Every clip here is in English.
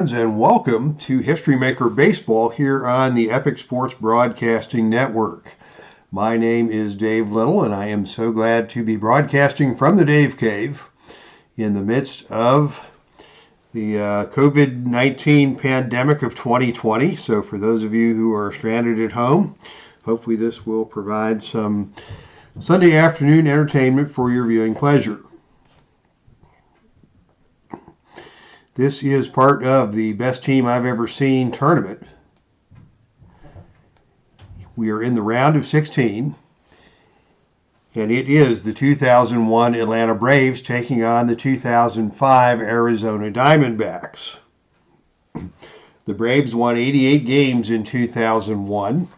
And welcome to History Maker Baseball here on the Epic Sports Broadcasting Network. My name is Dave Little, and I am so glad to be broadcasting from the Dave Cave in the midst of the COVID-19 pandemic of 2020. So for those of you who are stranded at home, hopefully this will provide some Sunday afternoon entertainment for your viewing pleasure. This is part of the Best Team I've Ever Seen tournament. We are in the round of 16, and it is the 2001 Atlanta Braves taking on the 2005 Arizona Diamondbacks. The Braves won 88 games in 2001,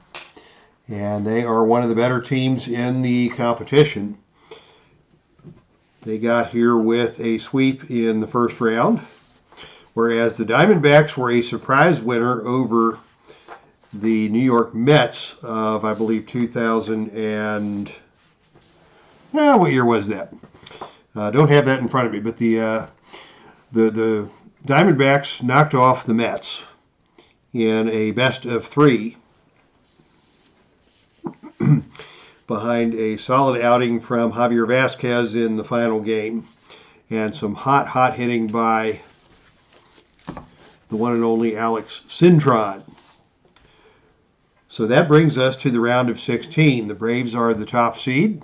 and they are one of the better teams in the competition. They got here with a sweep in the first round, whereas the Diamondbacks were a surprise winner over the New York Mets of, I believe, 2000 and... what year was that? Don't have that in front of me, but the Diamondbacks knocked off the Mets in a best of three behind a solid outing from Javier Vasquez in the final game and some hot hitting by the one and only Alex Cintron. So that brings us to the round of 16. The Braves are the top seed.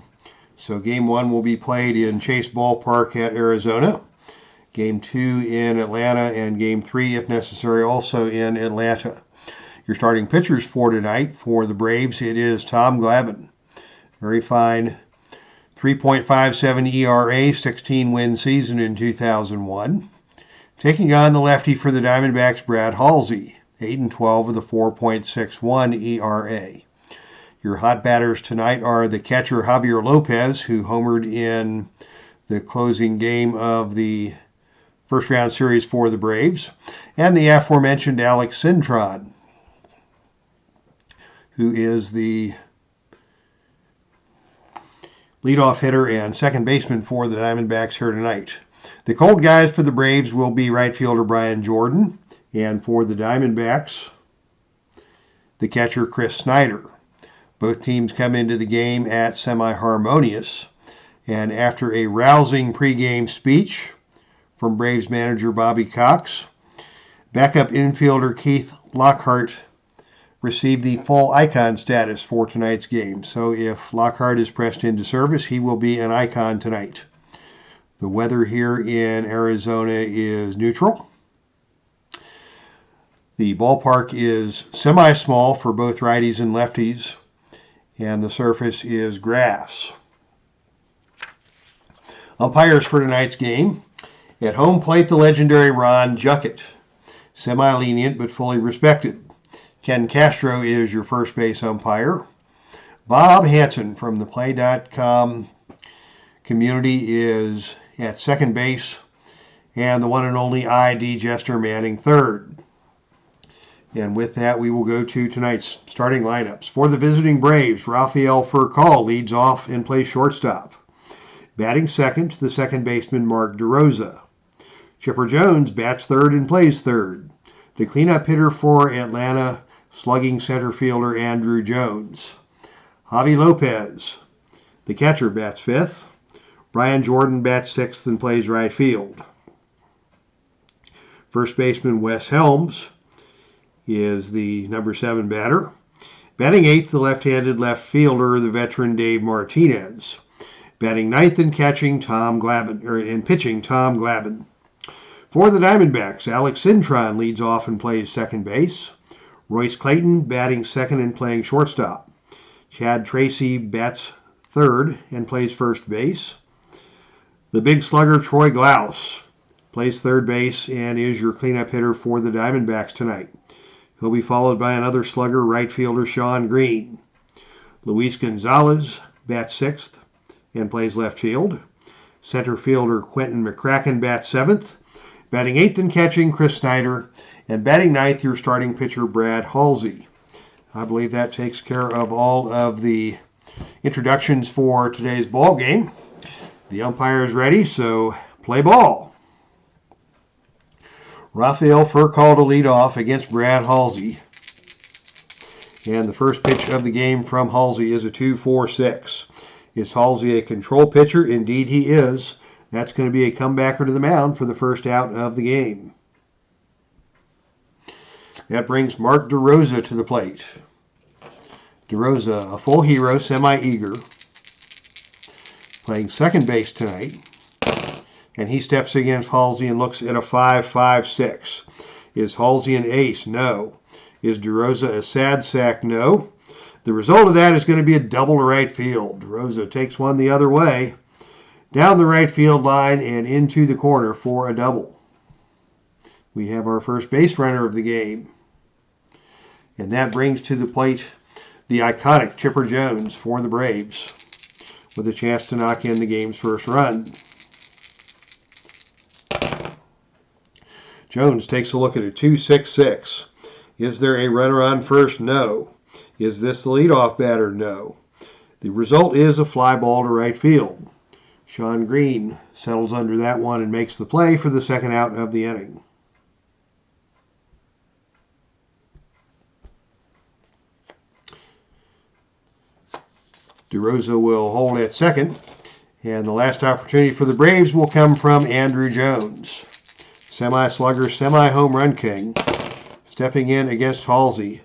So game one will be played in Chase Ballpark at Arizona. Game two in Atlanta, and game three, if necessary, also in Atlanta. Your starting pitchers for tonight for the Braves, it is Tom Glavine. Very fine 3.57 ERA, 16-win season in 2001. Taking on the lefty for the Diamondbacks, Brad Halsey, 8-12 with a 4.61 ERA. Your hot batters tonight are the catcher Javier Lopez, who homered in the closing game of the first round series for the Braves, and the aforementioned Alex Cintron, who is the leadoff hitter and second baseman for the Diamondbacks here tonight. The cold guys for the Braves will be right fielder Brian Jordan, and for the Diamondbacks, the catcher Chris Snyder. Both teams come into the game at semi-harmonious, and after a rousing pregame speech from Braves manager Bobby Cox, backup infielder Keith Lockhart received the full icon status for tonight's game. So if Lockhart is pressed into service, he will be an icon tonight. The weather here in Arizona is neutral. The ballpark is semi-small for both righties and lefties, and the surface is grass. Umpires for tonight's game. At home plate, the legendary Ron Juckett. Semi-lenient but fully respected. Ken Castro is your first base umpire. Bob Hansen from the Play.com community is at second base, and the one and only ID Jester Manning third. And with that, we will go to tonight's starting lineups. For the visiting Braves, Rafael Furcal leads off and plays shortstop. Batting second, the second baseman Mark DeRosa. Chipper Jones bats third and plays third. The cleanup hitter for Atlanta, slugging center fielder Andrew Jones. Javi Lopez, the catcher, bats fifth. Brian Jordan bats sixth and plays right field. First baseman Wes Helms is the number 7 batter. Batting eighth, the left-handed left fielder, the veteran Dave Martinez. Batting ninth and pitching Tom Glavine. For the Diamondbacks, Alex Cintron leads off and plays second base. Royce Clayton batting second and playing shortstop. Chad Tracy bats third and plays first base. The big slugger Troy Glaus plays third base and is your cleanup hitter for the Diamondbacks tonight. He'll be followed by another slugger, right fielder Sean Green. Luis Gonzalez bats sixth and plays left field. Center fielder Quentin McCracken bats seventh. Batting eighth and catching Chris Snyder. And batting ninth, your starting pitcher Brad Halsey. I believe that takes care of all of the introductions for today's ball game. The umpire is ready, so play ball. Rafael Furcall to lead off against Brad Halsey. And the first pitch of the game from Halsey is a 2-4-6. Is Halsey a control pitcher? Indeed he is. That's going to be a comebacker to the mound for the first out of the game. That brings Mark DeRosa to the plate. DeRosa, a full hero, semi-eager, playing second base tonight. And he steps against Halsey and looks at a 5-5-6. Is Halsey an ace? No. Is DeRosa a sad sack? No. The result of that is going to be a double to right field. DeRosa takes one the other way, down the right field line and into the corner for a double. We have our first base runner of the game. And that brings to the plate the iconic Chipper Jones for the Braves, with a chance to knock in the game's first run. Jones takes a look at a 2-6-6. Is there a runner on first? No. Is this the leadoff batter? No. The result is a fly ball to right field. Sean Green settles under that one and makes the play for the second out of the inning. DeRosa will hold at second, and the last opportunity for the Braves will come from Andrew Jones. Semi-slugger, semi-home run king, stepping in against Halsey.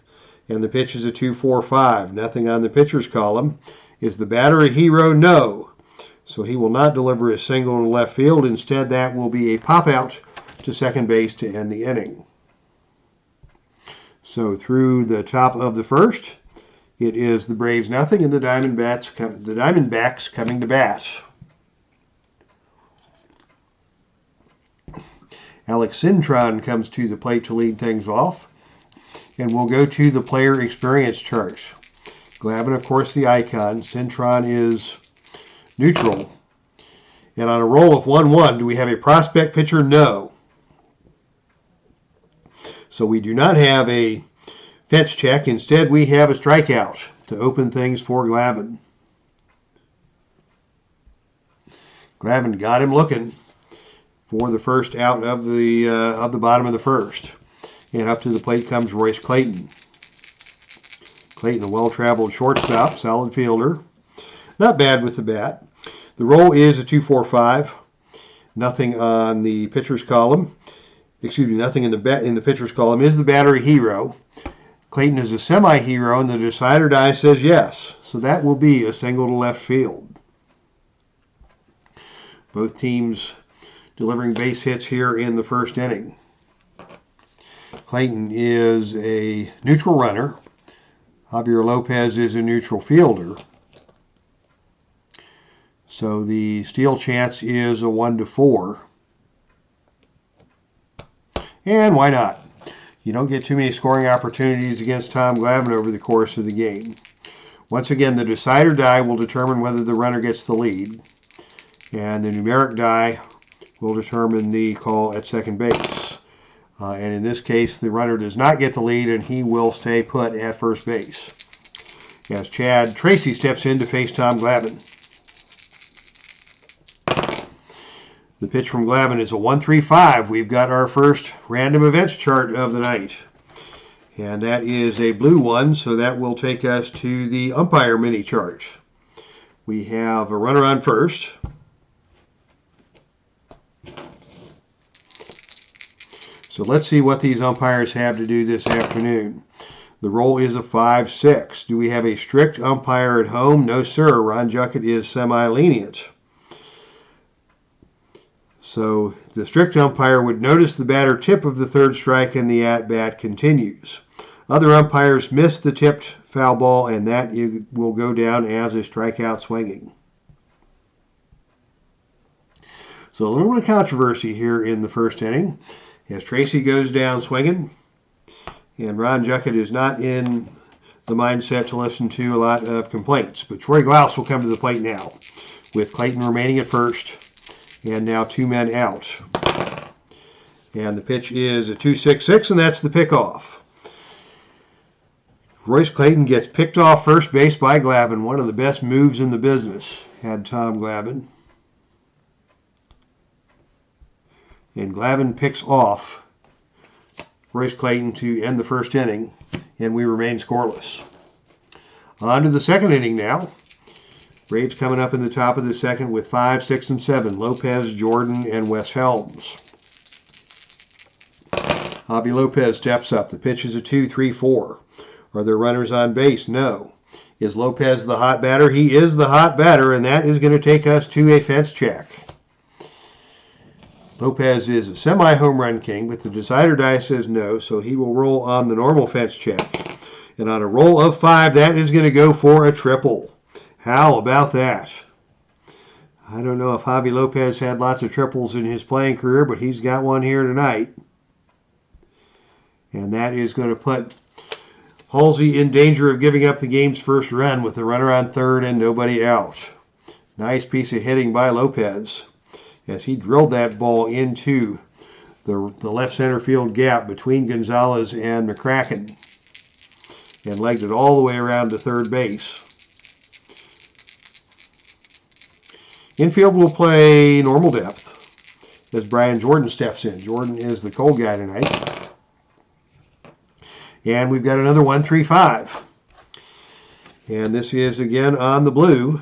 And the pitch is a 2-4-5. Nothing on the pitcher's column. Is the batter a hero? No. So he will not deliver a single to left field. Instead, that will be a pop-out to second base to end the inning. So through the top of the first, it is the Braves nothing and the Diamondbacks coming to bat. Alex Cintron comes to the plate to lead things off. And we'll go to the player experience chart. Glavine, of course, the icon. Cintron is neutral. And on a roll of 1-1, do we have a prospect pitcher? No. So we do not have a fetch check. Instead, we have a strikeout to open things for Glavine. Glavine got him looking for the first out of the bottom of the first. And up to the plate comes Royce Clayton. Clayton, a well-traveled shortstop, solid fielder. Not bad with the bat. The roll is a 2-4-5. Nothing on the pitcher's column. Excuse me, nothing in the pitcher's column. Is the batter a hero? Clayton is a semi-hero, and the decider die says yes. So that will be a single to left field. Both teams delivering base hits here in the first inning. Clayton is a neutral runner. Javier Lopez is a neutral fielder. So the steal chance is a 1-4. And why not? You don't get too many scoring opportunities against Tom Glavine over the course of the game. Once again, the decider die will determine whether the runner gets the lead. And the numeric die will determine the call at second base. And in this case, the runner does not get the lead, and he will stay put at first base. As Chad Tracy steps in to face Tom Glavine. The pitch from Glavine is a 1-3-5. We've got our first random events chart of the night. And that is a blue one, so that will take us to the umpire mini chart. We have a runner on first. So let's see what these umpires have to do this afternoon. The roll is a 5-6. Do we have a strict umpire at home? No, sir. Ron Juckett is semi-lenient. So the strict umpire would notice the batter tip of the third strike and the at-bat continues. Other umpires miss the tipped foul ball, and that will go down as a strikeout swinging. So a little bit of controversy here in the first inning. As Tracy goes down swinging, and Ron Juckett is not in the mindset to listen to a lot of complaints. But Troy Glaus will come to the plate now, with Clayton remaining at first, and now two men out. And the pitch is a 2-6-6, and that's the pickoff. Royce Clayton gets picked off first base by Glavine, one of the best moves in the business, had Tom Glavine. And Glavine picks off Royce Clayton to end the first inning, and we remain scoreless. On to the second inning now. Braves coming up in the top of the second with 5, 6, and 7. Lopez, Jordan, and Wes Helms. Javi Lopez steps up. The pitch is a 2-3-4. Are there runners on base? No. Is Lopez the hot batter? He is the hot batter, and that is going to take us to a fence check. Lopez is a semi-home run king, but the decider die says no, so he will roll on the normal fence check. And on a roll of 5, that is going to go for a triple. How about that? I don't know if Javi Lopez had lots of triples in his playing career, but he's got one here tonight. And that is going to put Halsey in danger of giving up the game's first run with the runner on third and nobody out. Nice piece of hitting by Lopez as he drilled that ball into the left center field gap between Gonzalez and McCracken and legged it all the way around to third base. Infield will play normal depth as Brian Jordan steps in. Jordan is the cold guy tonight. And we've got another 1-3-5. And this is again on the blue.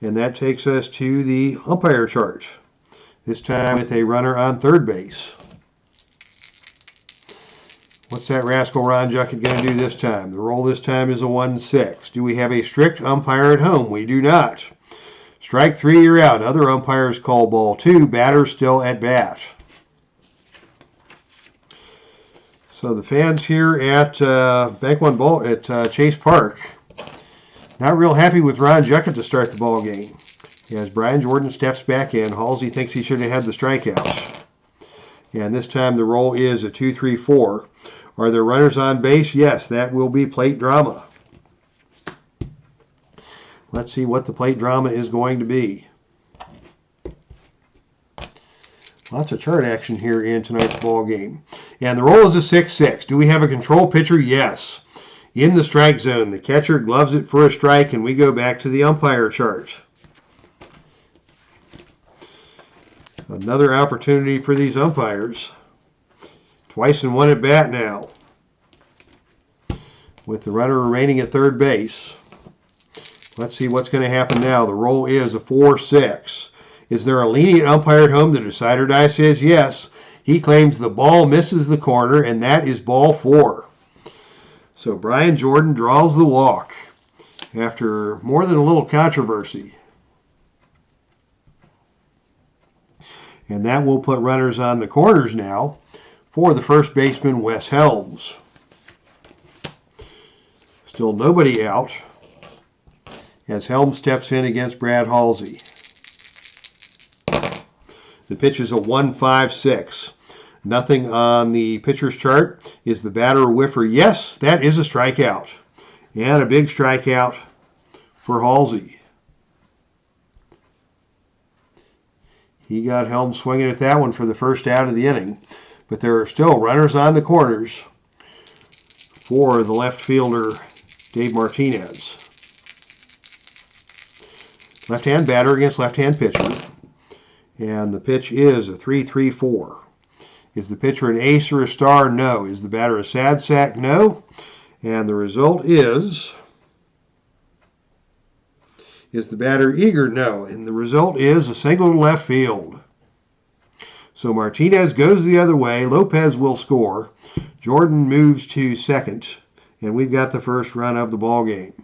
And that takes us to the umpire chart. This time with a runner on third base. What's that rascal Ron Juckett going to do this time? The roll this time is a 1-6. Do we have a strict umpire at home? We do not. Strike 3, you're out. Other umpires call ball 2. Batter still at bat. So the fans here at Bank One Ball at Chase Park not real happy with Ron Juckett to start the ball game. As Brian Jordan steps back in, Halsey thinks he should have had the strikeout. And this time the roll is a 2-3-4. Are there runners on base? Yes, that will be plate drama. Let's see what the plate drama is going to be. Lots of chart action here in tonight's ball game. And the roll is a 6-6. Do we have a control pitcher? Yes. In the strike zone, the catcher gloves it for a strike, and we go back to the umpire chart. Another opportunity for these umpires. Twice in one at bat now. With the runner remaining at third base. Let's see what's going to happen now. The roll is a 4-6. Is there a lenient umpire at home? The decider die says yes. He claims the ball misses the corner, and that is ball 4. So Brian Jordan draws the walk after more than a little controversy. And that will put runners on the corners now for the first baseman, Wes Helms. Still nobody out as Helms steps in against Brad Halsey. The pitch is a 1-5-6. Nothing on the pitcher's chart. Is the batter a whiffer? Yes, that is a strikeout. And a big strikeout for Halsey. He got Helms swinging at that one for the first out of the inning. But there are still runners on the corners for the left fielder, Dave Martinez. Left-hand batter against left-hand pitcher. And the pitch is a 3-3-4. Is the pitcher an ace or a star? No. Is the batter a sad sack? No. And the result is the batter eager? No. And the result is a single to left field. So Martinez goes the other way. Lopez will score. Jordan moves to second. And we've got the first run of the ball game.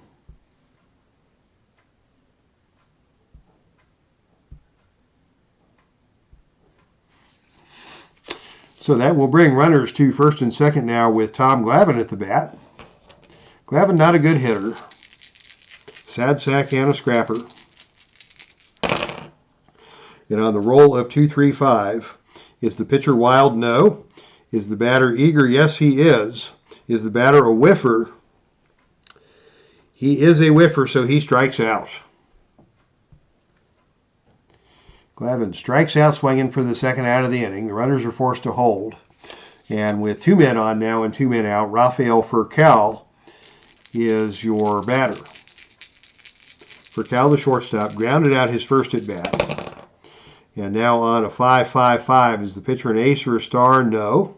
So that will bring runners to first and second now with Tom Glavine at the bat. Glavine not a good hitter. Sad sack and a scrapper. And on the roll of 2-3-5, is the pitcher wild? No. Is the batter eager? Yes, he is. Is the batter a whiffer? He is a whiffer, so he strikes out. Glavine strikes out swinging for the second out of the inning. The runners are forced to hold. And with 2 men on now and 2 men out, Rafael Furcal is your batter. Furcal, the shortstop, grounded out his first at bat. And now on a 5-5-5. Is the pitcher an ace or a star? No.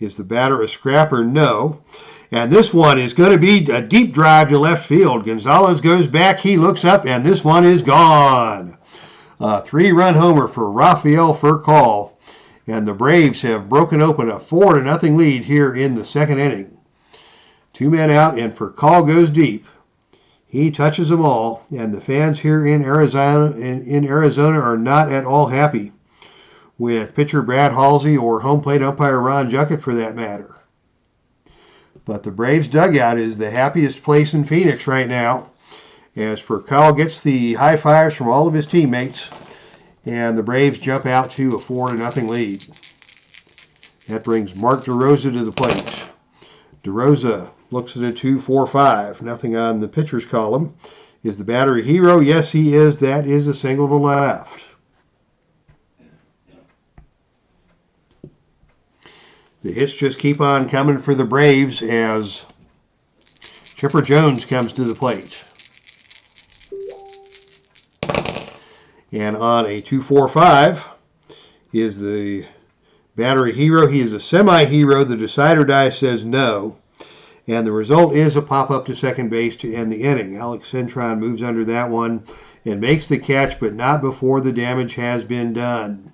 Is the batter a scrapper? No. And this one is going to be a deep drive to left field. Gonzalez goes back, he looks up, and this one is gone. A 3-run homer for Rafael Furcal. And the Braves have broken open a 4-0 lead here in the second inning. 2 men out, and Furcal goes deep. He touches them all, and the fans here in Arizona are not at all happy with pitcher Brad Halsey or home plate umpire Ron Juckett for that matter. But the Braves dugout is the happiest place in Phoenix right now, as Furcal gets the high fives from all of his teammates, and the Braves jump out to a 4-0 lead. That brings Mark DeRosa to the plate. DeRosa looks at a 2-4-5. Nothing on the pitcher's column. Is the batter a hero? Yes, he is. That is a single to left. The hits just keep on coming for the Braves as Chipper Jones comes to the plate. And on a 2-4-5 is the batter a hero. He is a semi-hero. The decider die says no. And the result is a pop-up to second base to end the inning. Alex Cintron moves under that one and makes the catch, but not before the damage has been done.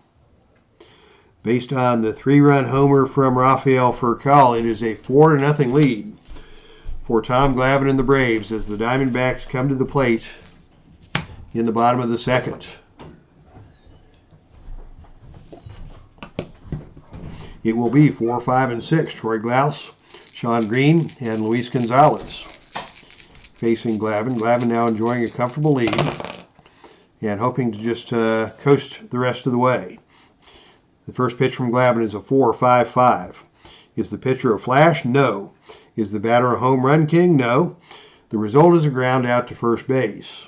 Based on the 3-run homer from Rafael Furcal, it is a 4-0 lead for Tom Glavine and the Braves as the Diamondbacks come to the plate in the bottom of the second. It will be 4, 5, and 6. Troy Glaus, Sean Green, and Luis Gonzalez facing Glavine. Glavine now enjoying a comfortable lead and hoping to just coast the rest of the way. The first pitch from Glavine is a 4-5-5. Is the pitcher a flash? No. Is the batter a home run king? No. The result is a ground out to first base.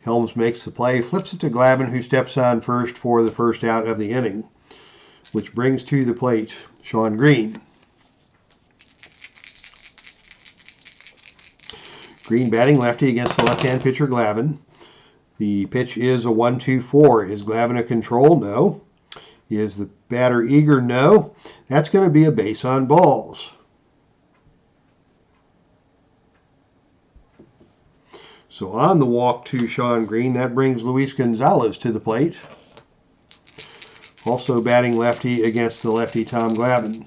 Helms makes the play, flips it to Glavine, who steps on first for the first out of the inning, which brings to the plate Sean Green. Green batting lefty against the left-hand pitcher Glavine. The pitch is a 1-2-4. Is Glavine a control? No. Is the batter eager? No. That's going to be a base on balls. So on the walk to Sean Green, that brings Luis Gonzalez to the plate. Also batting lefty against the lefty Tom Glavine.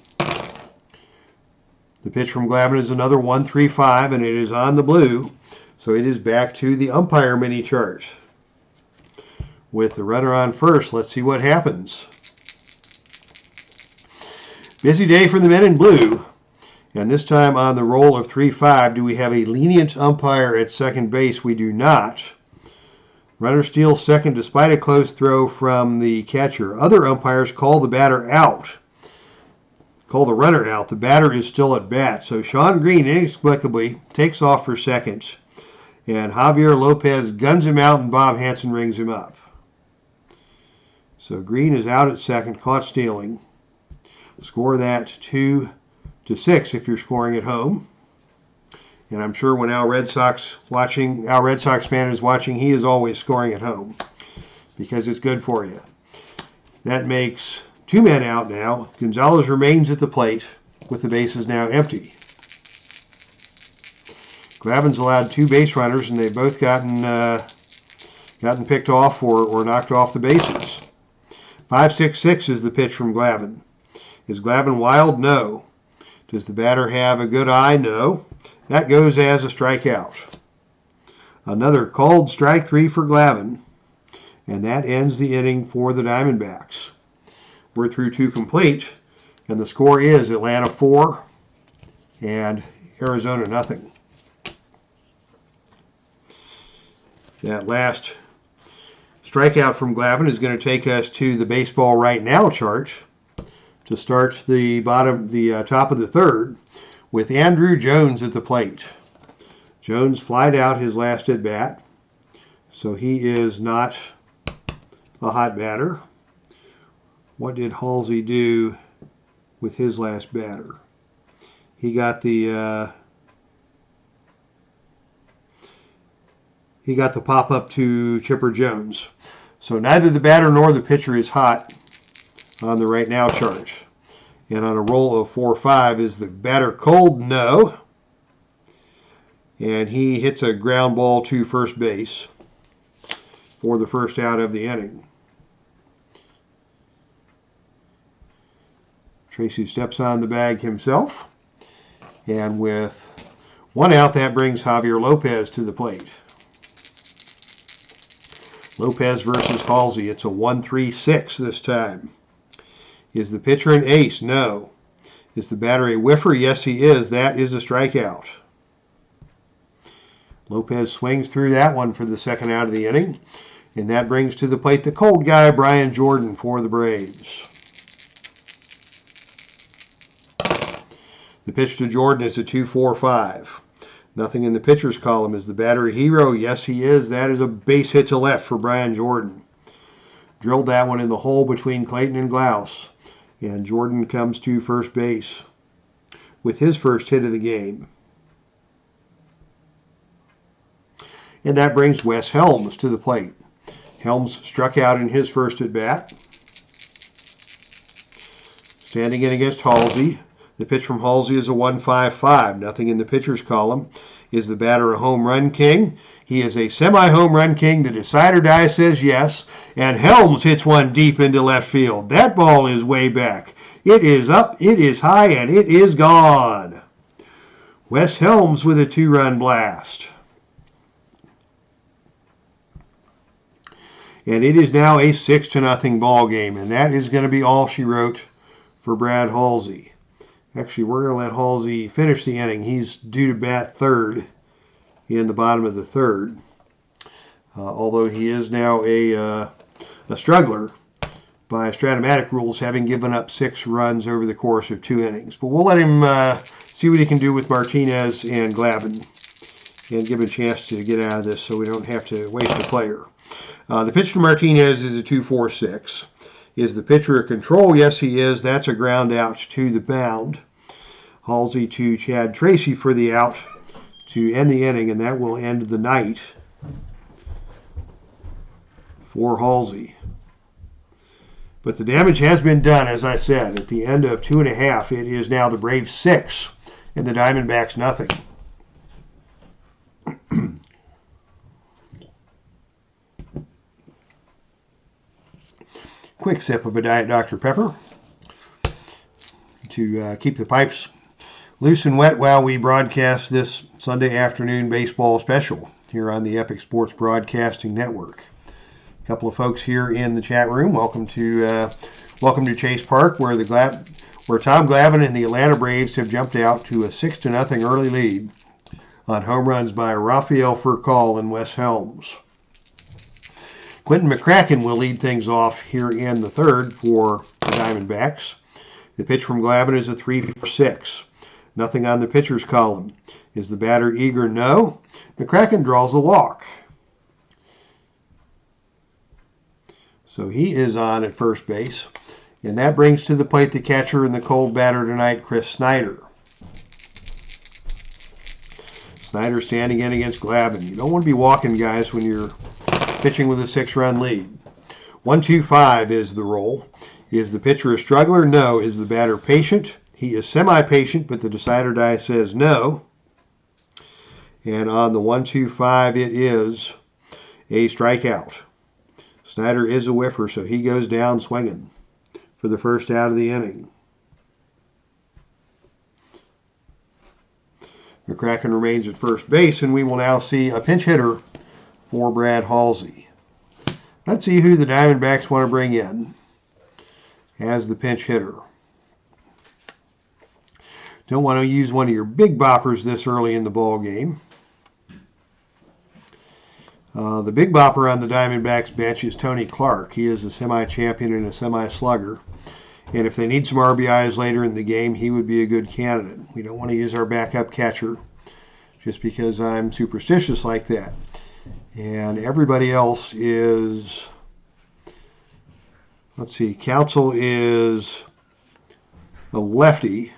The pitch from Glavine is another 1-3-5, and it is on the blue. So it is back to the umpire mini chart. With the runner on first, let's see what happens. Busy day for the men in blue. And this time on the roll of 3-5, do we have a lenient umpire at second base? We do not. Runner steals second despite a close throw from the catcher. Other umpires call the batter out. Call the runner out. The batter is still at bat. So Sean Green inexplicably takes off for second. And Javier Lopez guns him out and Bob Hansen rings him up. So Green is out at second, caught stealing. Score that 2-6 if you're scoring at home. And I'm sure when Al Red Sox fan is watching, he is always scoring at home because it's good for you. That makes 2 men out now. Gonzalez remains at the plate with the bases now empty. Glavine's allowed 2 base runners, and they've both gotten picked off or knocked off the bases. 5-6-6 is the pitch from Glavine. Is Glavine wild? No. Does the batter have a good eye? No. That goes as a strikeout. Another called strike 3 for Glavine, and that ends the inning for the Diamondbacks. We're through 2 complete, and the score is Atlanta 4 and Arizona nothing. That last strikeout from Glavine is going to take us to the baseball right now chart to start the top of the third with Andrew Jones at the plate. Jones flied out his last at bat, so he is not a hot batter. What did Halsey do with his last batter? He got the pop up to Chipper Jones. So neither the batter nor the pitcher is hot on the right now chart. And on a roll of 4-5, is the batter cold? No. And he hits a ground ball to first base for the first out of the inning. Tracy steps on the bag himself. And with one out, that brings Javier Lopez to the plate. Lopez versus Halsey. It's a 1-3-6 this time. Is the pitcher an ace? No. Is the batter a whiffer? Yes, he is. That is a strikeout. Lopez swings through that one for the second out of the inning. And that brings to the plate the cold guy, Brian Jordan, for the Braves. The pitch to Jordan is a 2-4-5. Nothing in the pitcher's column. Is the batter a hero? Yes, he is. That is a base hit to left for Brian Jordan. Drilled that one in the hole between Clayton and Glaus. And Jordan comes to first base with his first hit of the game. And that brings Wes Helms to the plate. Helms struck out in his first at bat. Standing in against Halsey. The pitch from Halsey is a 1-5-5. Nothing in the pitcher's column. Is the batter a home run king? He is a semi-home run king. The decider die says yes. And Helms hits one deep into left field. That ball is way back. It is up, it is high, and it is gone. Wes Helms with a 2-run blast. And it is now a 6-0 ball game. And that is going to be all she wrote for Brad Halsey. Actually, we're going to let Halsey finish the inning. He's due to bat third in the bottom of the third. Although he is now a struggler by Stratomatic rules, having given up 6 runs over the course of 2 innings. But we'll let him see what he can do with Martinez and Glavine and give him a chance to get out of this so we don't have to waste a player. The pitch to Martinez is a 2-4-6. Is the pitcher a control? Yes, he is. That's a ground out to the mound. Halsey to Chad Tracy for the out to end the inning, and that will end the night for Halsey. But the damage has been done, as I said. At the end of 2.5, it is now the Braves 6 and the Diamondbacks nothing. Quick sip of a Diet Dr. Pepper to keep the pipes loose and wet while we broadcast this Sunday afternoon baseball special here on the Epic Sports Broadcasting Network. A couple of folks here in the chat room. Welcome to Chase Park, where Tom Glavine and the Atlanta Braves have jumped out to a 6-0 early lead on home runs by Rafael Furcal and Wes Helms. Quentin McCracken will lead things off here in the third for the Diamondbacks. The pitch from Glavine is a 3-4-6. Nothing on the pitcher's column. Is the batter eager? No. McCracken draws the walk. So he is on at first base. And that brings to the plate the catcher and the cold batter tonight, Chris Snyder. Snyder standing in against Glavine. You don't want to be walking guys when you're pitching with a 6-run lead. 1-2-5 is the roll. Is the pitcher a struggler? No. Is the batter patient? He is semi-patient, but the decider die says no. And on the 1-2-5, it is a strikeout. Snyder is a whiffer, so he goes down swinging for the first out of the inning. McCracken remains at first base, and we will now see a pinch hitter for Brad Halsey. Let's see who the Diamondbacks want to bring in as the pinch hitter. Don't want to use one of your big boppers this early in the ball game. The big bopper on the Diamondbacks bench is Tony Clark. He is a semi-champion and a semi-slugger. And if they need some RBIs later in the game, he would be a good candidate. We don't want to use our backup catcher just because I'm superstitious like that. And everybody else is, let's see, Council is a lefty.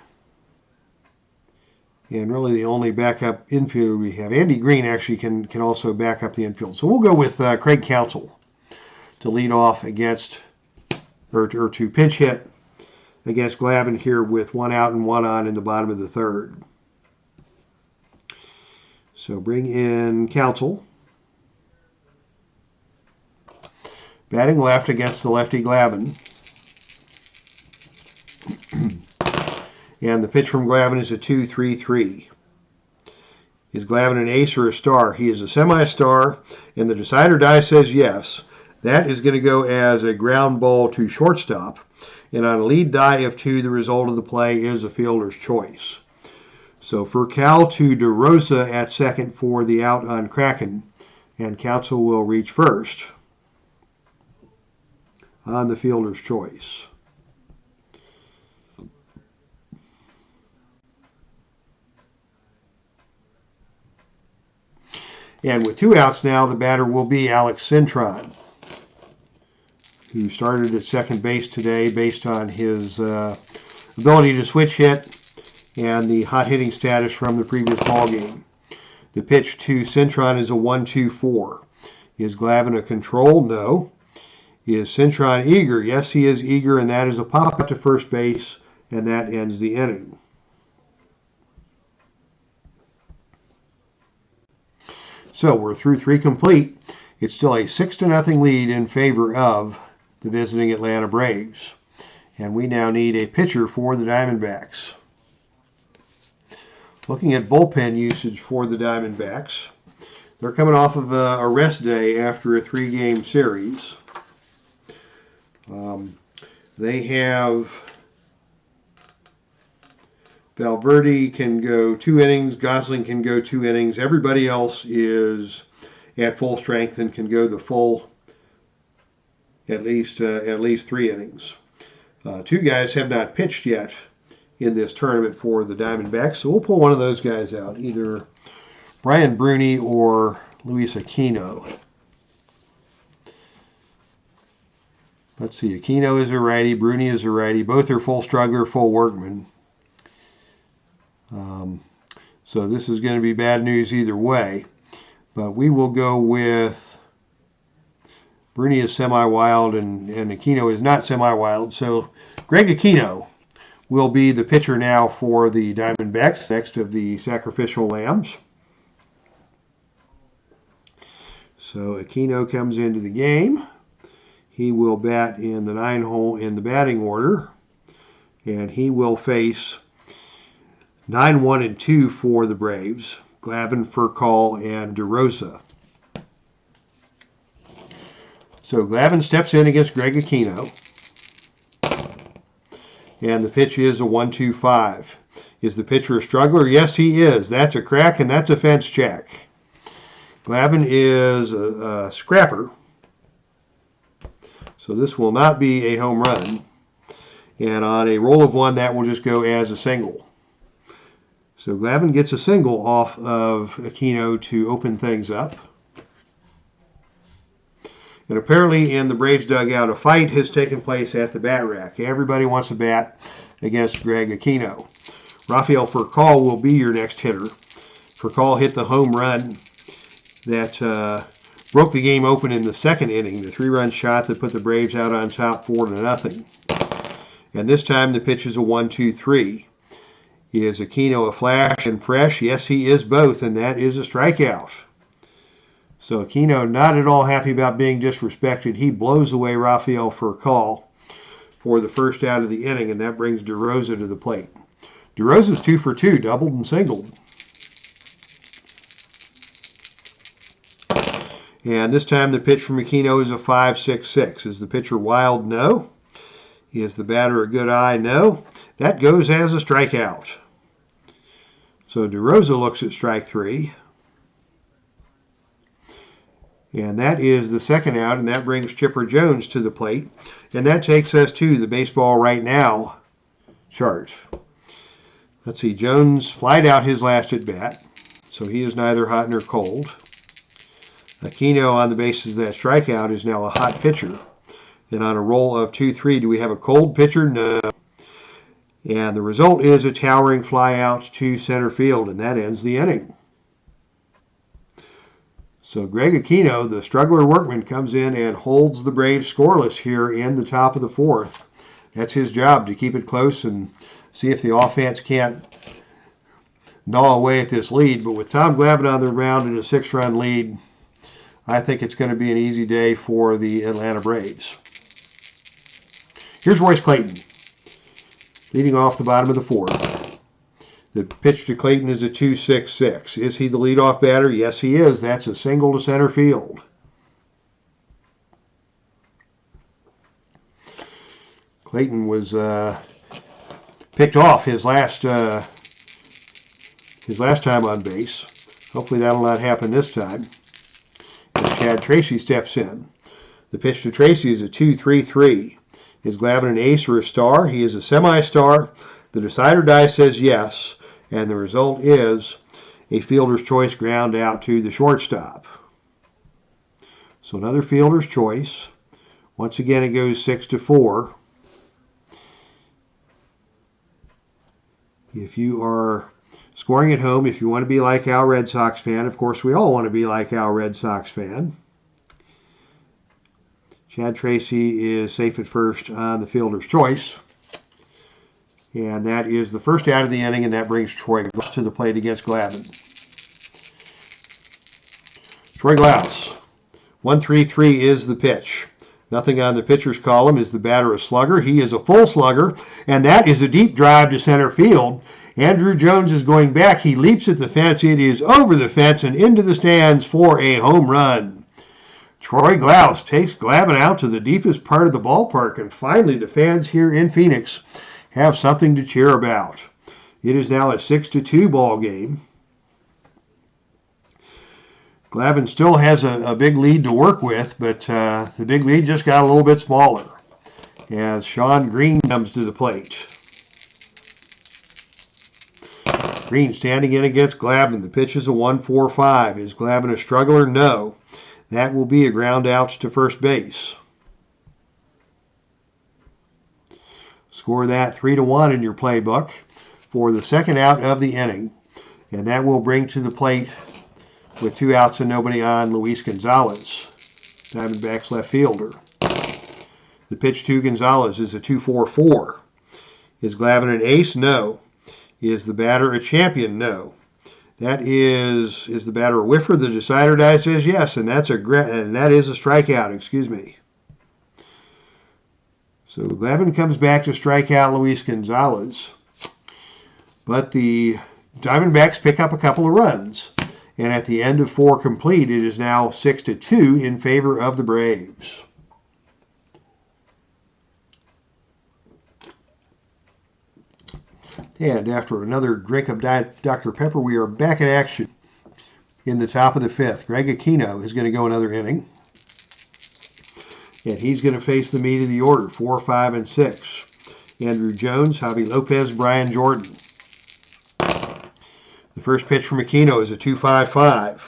And really the only backup infielder we have. Andy Green actually can also back up the infield. So we'll go with Craig Counsell to lead off against the or to pinch hit against Glavine here with 1 out and 1 on in the bottom of the third. So bring in Counsell. Batting left against the lefty Glavine. And the pitch from Glavine is a 2-3-3. Is Glavine an ace or a star? He is a semi-star, and the decider die says yes. That is going to go as a ground ball to shortstop. And on a lead die of 2, the result of the play is a fielder's choice. So for Cal to DeRosa at second for the out on Kraken, and Counsell will reach first on the fielder's choice. And with 2 outs now, the batter will be Alex Cintron, who started at second base today based on his ability to switch hit and the hot hitting status from the previous ball game. The pitch to Cintron is a 1-2-4. Is Glavine a control? No. Is Cintron eager? Yes, he is eager, and that is a pop up to first base, and that ends the inning. So we're through 3 complete. It's still a 6-0 lead in favor of the visiting Atlanta Braves. And we now need a pitcher for the Diamondbacks. Looking at bullpen usage for the Diamondbacks, they're coming off of a rest day after a 3-game series. They have Valverde can go 2 innings, Gosling can go 2 innings. Everybody else is at full strength and can go the full at least 3 innings. 2 guys have not pitched yet in this tournament for the Diamondbacks, so we'll pull one of those guys out, either Brian Bruni or Luis Aquino. Let's see, Aquino is a righty, Bruni is a righty. Both are full strugger, full workman. So this is going to be bad news either way. But we will go with Bruni is semi-wild and Aquino is not semi-wild. So Greg Aquino will be the pitcher now for the Diamondbacks, next of the sacrificial lambs. So Aquino comes into the game. He will bat in the 9-hole in the batting order. And he will face 9-1-2 for the Braves. Glavine, Furcal, and DeRosa. So Glavine steps in against Greg Aquino. And the pitch is a 1-2-5. Is the pitcher a struggler? Yes, he is. That's a crack, and that's a fence check. Glavine is a scrapper. So this will not be a home run. And on a roll of 1, that will just go as a single. So Glavine gets a single off of Aquino to open things up. And apparently in the Braves dugout, a fight has taken place at the bat rack. Everybody wants to bat against Greg Aquino. Rafael Furcal will be your next hitter. Furcal hit the home run that broke the game open in the 2nd inning, the 3-run shot that put the Braves out on top 4-0. And this time the pitch is a 1-2-3. Is Aquino a flash and fresh? Yes, he is both, and that is a strikeout. So Aquino not at all happy about being disrespected. He blows away Rafael Furcal for the first out of the inning, and that brings DeRosa to the plate. DeRosa's 2 for 2, doubled and singled. And this time the pitch from Aquino is a 5-6-6. Is the pitcher wild? No. Is the batter a good eye? No. That goes as a strikeout. So DeRosa looks at strike 3. And that is the 2nd out, and that brings Chipper Jones to the plate. And that takes us to the baseball right now chart. Let's see, Jones flied out his last at bat, so he is neither hot nor cold. Aquino, on the basis of that strikeout, is now a hot pitcher. And on a roll of 2-3, do we have a cold pitcher? No. And the result is a towering fly out to center field, and that ends the inning. So Greg Aquino, the struggler workman, comes in and holds the Braves scoreless here in the top of the fourth. That's his job, to keep it close and see if the offense can't gnaw away at this lead. But with Tom Glavine on the mound and a 6-run lead, I think it's going to be an easy day for the Atlanta Braves. Here's Royce Clayton, leading off the bottom of the fourth. The pitch to Clayton is a 2.66. Is he the leadoff batter? Yes, he is. That's a single to center field. Clayton was picked off his last time on base. Hopefully that'll not happen this time. As Chad Tracy steps in. The pitch to Tracy is a 2.33. Is Glavine an ace or a star? He is a semi-star. The decider die says yes, and the result is a fielder's choice ground out to the shortstop. So another fielder's choice. Once again, it goes 6-4. If you are scoring at home, if you want to be like Al Red Sox fan, of course we all want to be like Al Red Sox fan. Chad Tracy is safe at first on the fielder's choice. And that is the first out of the inning, and that brings Troy Glaus to the plate against Glavine. Troy Glaus, 1.33 is the pitch. Nothing on the pitcher's column. Is the batter a slugger? He is a full slugger, and that is a deep drive to center field. Andrew Jones is going back. He leaps at the fence. It is over the fence and into the stands for a home run. Troy Glaus takes Glavine out to the deepest part of the ballpark, and finally the fans here in Phoenix have something to cheer about. It is now a 6-2 ball game. Glavine still has a big lead to work with, but the big lead just got a little bit smaller as Sean Green comes to the plate. Green standing in against Glavine. The pitch is a 1.45. Is Glavine a struggler? No. That will be a ground out to first base. Score that 3-1 in your playbook for the second out of the inning. And that will bring to the plate, with 2 outs and nobody on, Luis Gonzalez, Diamondbacks left fielder. The pitch to Gonzalez is a 2.44. Is Glavine an ace? No. Is the batter a champion? No. That is the batter a whiffer? The decider die says yes, and that is a strikeout. Excuse me. So Glavine comes back to strike out Luis Gonzalez, but the Diamondbacks pick up a couple of runs. And at the end of 4 complete, it is now 6-2 in favor of the Braves. And after another drink of Diet Dr. Pepper, we are back in action in the top of the 5th. Greg Aquino is going to go another inning. And he's going to face the meat of the order, 4, 5, and 6. Andrew Jones, Javi Lopez, Brian Jordan. The first pitch from Aquino is a 2.55.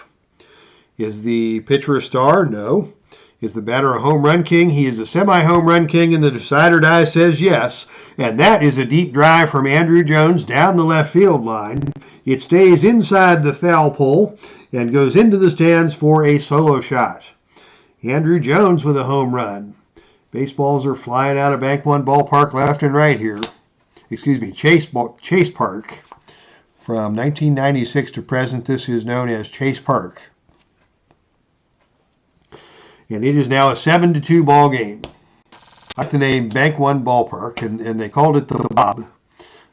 Is the pitcher a star? No. Is the batter a home run king? He is a semi-home run king, and the decider die says yes. And that is a deep drive from Andrew Jones down the left field line. It stays inside the foul pole and goes into the stands for a solo shot. Andrew Jones with a home run. Baseballs are flying out of Bank One Ballpark left and right here. Excuse me, Chase Park. From 1996 to present, this is known as Chase Park. And it is now a 7-2 ball game. I like the name Bank One Ballpark, and they called it the Bob.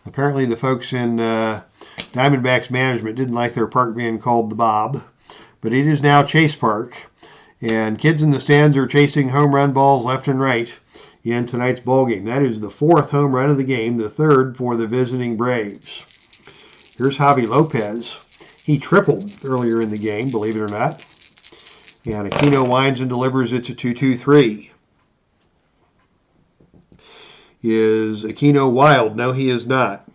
Apparently the folks in Diamondbacks management didn't like their park being called the Bob. But it is now Chase Park. And kids in the stands are chasing home run balls left and right in tonight's ball game. That is the 4th home run of the game, the 3rd for the visiting Braves. Here's Javi Lopez. He tripled earlier in the game, believe it or not. And Aquino winds and delivers. It's a 2-2-3. Is Aquino wild? No, he is not.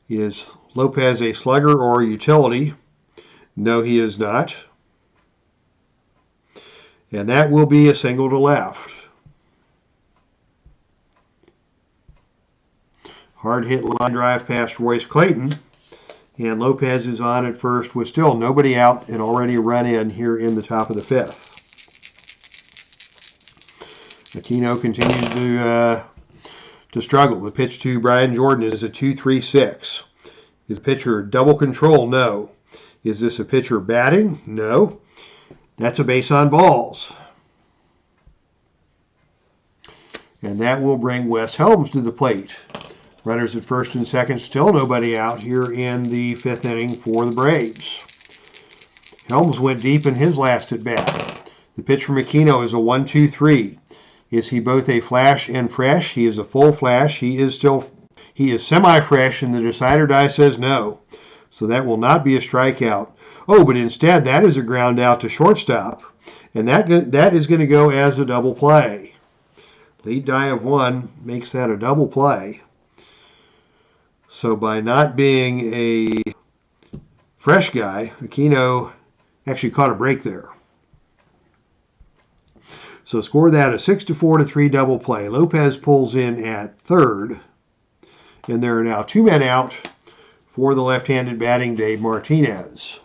Is Lopez a slugger or a utility? No, he is not. And that will be a single to left. Hard hit line drive past Royce Clayton. And Lopez is on at first with still nobody out and already a run in here in the top of the 5th. Aquino continues to struggle. The pitch to Brian Jordan is a 2-3-6. Is the pitcher double control? No. Is this a pitcher batting? No. That's a base on balls. And that will bring Wes Helms to the plate. Runners at first and second, still nobody out here in the 5th inning for the Braves. Helms went deep in his last at bat. The pitch from Aquino is a 1-2-3. Is he both a flash and fresh? He is a full flash. He is semi-fresh, and the decider die says no. So that will not be a strikeout. Oh, but instead that is a ground out to shortstop, and that is going to go as a double play. Lead die of 1 makes that a double play. So by not being a fresh guy, Aquino actually caught a break there. So score that a 6-4-3 double play. Lopez pulls in at third, and there are now 2 men out for the left-handed batting Dave Martinez.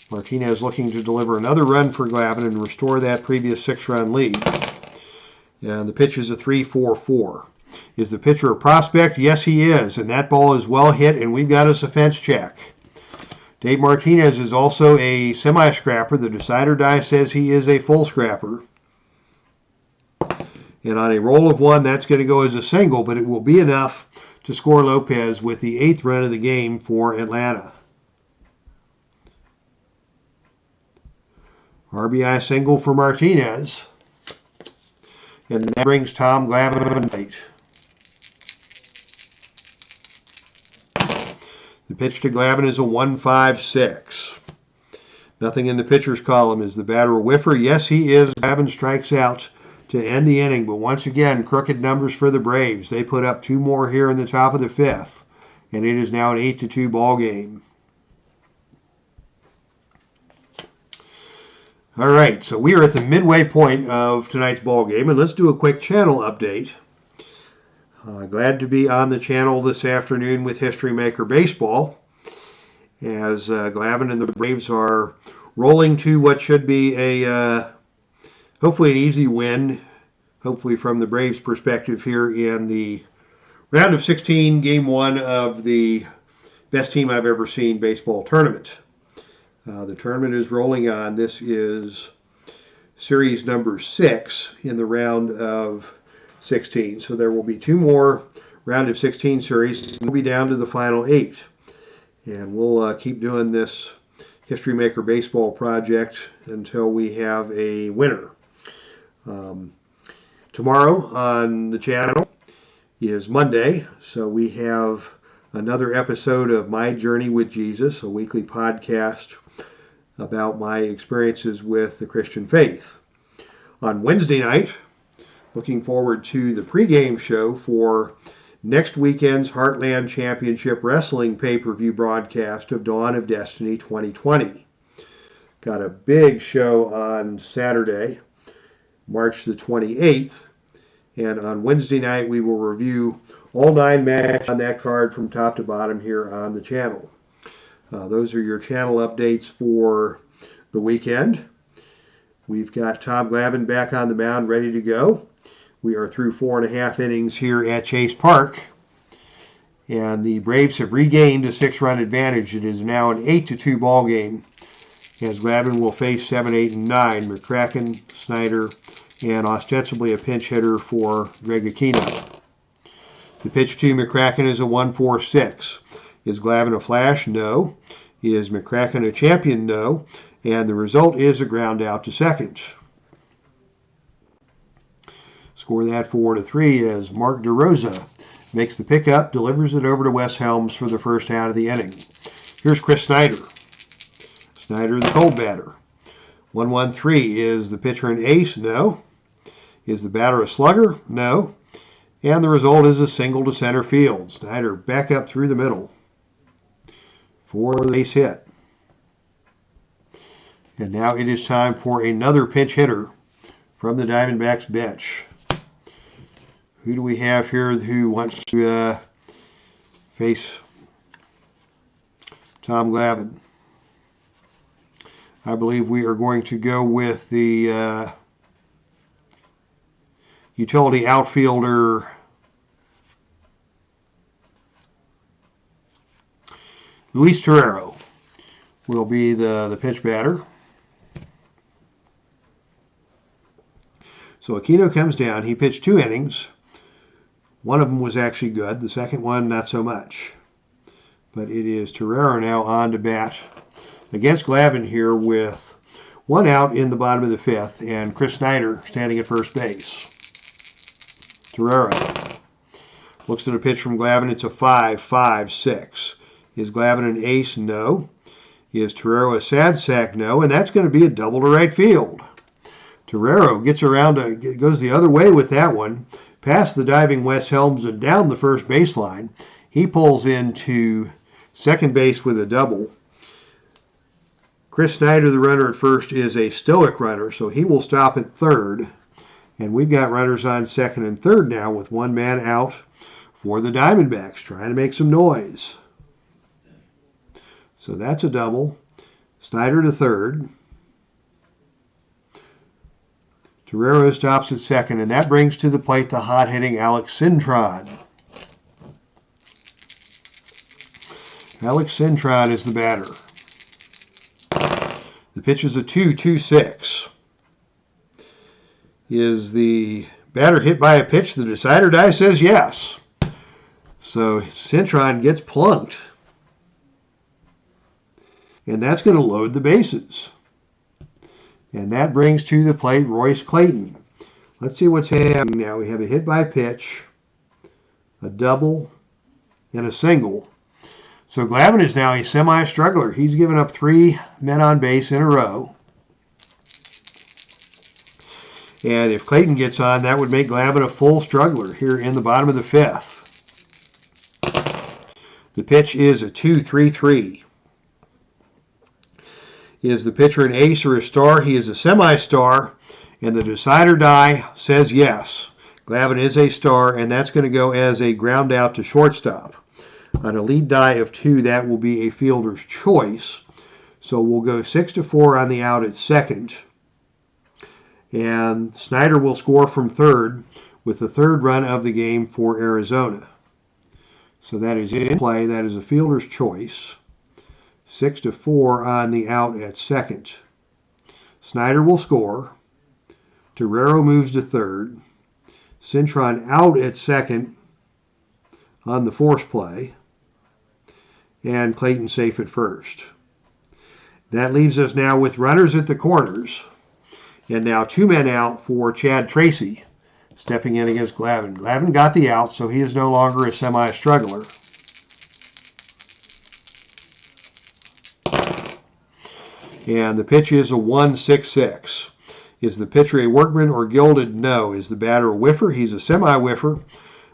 Martinez looking to deliver another run for Glavine and restore that previous 6-run lead. And the pitch is a 3-4-4. Is the pitcher a prospect? Yes, he is. And that ball is well hit, and we've got us a fence check. Dave Martinez is also a semi-scrapper. The decider die says he is a full scrapper. And on a roll of 1, that's going to go as a single, but it will be enough to score Lopez with the 8th run of the game for Atlanta. RBI single for Martinez. And that brings Tom Glavine to plate. The pitch to Glavine is a 1-5-6. Nothing in the pitcher's column. Is the batter a whiffer? Yes, he is. Glavine strikes out to end the inning. But once again, crooked numbers for the Braves. They put up 2 more here in the top of the 5th. And it is now an 8-2 ball game. All right, so we are at the midway point of tonight's ball game, and let's do a quick channel update. Glad to be on the channel this afternoon with History Maker Baseball, as Glavine and the Braves are rolling to what should be a hopefully an easy win, hopefully from the Braves' perspective here in the round of 16, game 1 of the best team I've ever seen baseball tournament. The tournament is rolling on. This is series number 6 in the round of 16. So there will be 2 more round of 16 series. We'll be down to the final 8. And we'll keep doing this History Maker Baseball project until we have a winner. Tomorrow on the channel is Monday. So we have another episode of My Journey with Jesus, a weekly podcast about my experiences with the Christian faith. On Wednesday night, looking forward to the pregame show for next weekend's Heartland Championship Wrestling pay-per-view broadcast of Dawn of Destiny 2020. Got a big show on Saturday, March the 28th, and on Wednesday night we will review all 9 matches on that card from top to bottom here on the channel. Those are your channel updates for the weekend. We've got Tom Glavine back on the mound ready to go. We are through 4.5 innings here at Chase Park. And the Braves have regained a 6-run advantage. It is now an 8-2 ball game, as Glavine will face 7, 8, and 9. McCracken, Snyder, and ostensibly a pinch hitter for Greg Aquino. The pitch to McCracken is a 1-4-6. Is Glavine a flash? No. Is McCracken a champion? No. And the result is a ground out to second. Score that 4-3 as Mark DeRosa makes the pickup, delivers it over to Wes Helms for the first out of the inning. Here's Chris Snyder. Snyder, the cold batter. 1-1-3. Is the pitcher an ace? No. Is the batter a slugger? No. And the result is a single to center field. Snyder back up through the middle for the base hit. And now it is time for another pinch hitter from the Diamondbacks bench. Who do we have here who wants to face Tom Glavine. I believe we are going to go with the utility outfielder Luis Torrero will be the pitch batter. So Aquino comes down. He pitched 2 innings. One of them was actually good. The second one, not so much. But it is Torrero now on to bat against Glavine here with 1 out in the bottom of the 5th, and Chris Snyder standing at first base. Torrero looks at a pitch from Glavine. It's a 5-5-6. Is Glavine an ace? No. Is Torrero a sad sack? No. And that's going to be a double to right field. Torrero gets around, goes the other way with that one, past the diving Wes Helms and down the first baseline. He pulls into second base with a double. Chris Snyder, the runner at first, is a stoic runner, so he will stop at third. And we've got runners on second and third now with 1 man out for the Diamondbacks, trying to make some noise. So that's a double. Snyder to third. Torrero stops at second, and that brings to the plate the hot-hitting Alex Cintron. Alex Cintron is the batter. The pitch is a 2-2-6. Is the batter hit by a pitch? The decider die says yes. So Cintron gets plunked. And that's going to load the bases. And that brings to the plate Royce Clayton. Let's see what's happening now. We have a hit by pitch, a double, and a single. So Glavine is now a semi-struggler. He's given up 3 men on base in a row. And if Clayton gets on, that would make Glavine a full struggler here in the bottom of the 5th. The pitch is a 2-3-3. Is the pitcher an ace or a star? He is a semi-star, and the decider die says yes. Glavine is a star, and that's going to go as a ground out to shortstop. On a lead die of 2, that will be a fielder's choice. So we'll go 6-4 on the out at second. And Snyder will score from third with the 3rd run of the game for Arizona. So that is in play. That is a fielder's choice. 6-4 on the out at second. Snyder will score. Torrero moves to third. Cintron out at second on the force play. And Clayton safe at first. That leaves us now with runners at the corners. And now 2 men out for Chad Tracy, stepping in against Glavine. Glavine got the out, so he is no longer a semi-struggler. And the pitch is a 1-6-6. Is the pitcher a workman or gilded? No. Is the batter a whiffer? He's a semi-whiffer,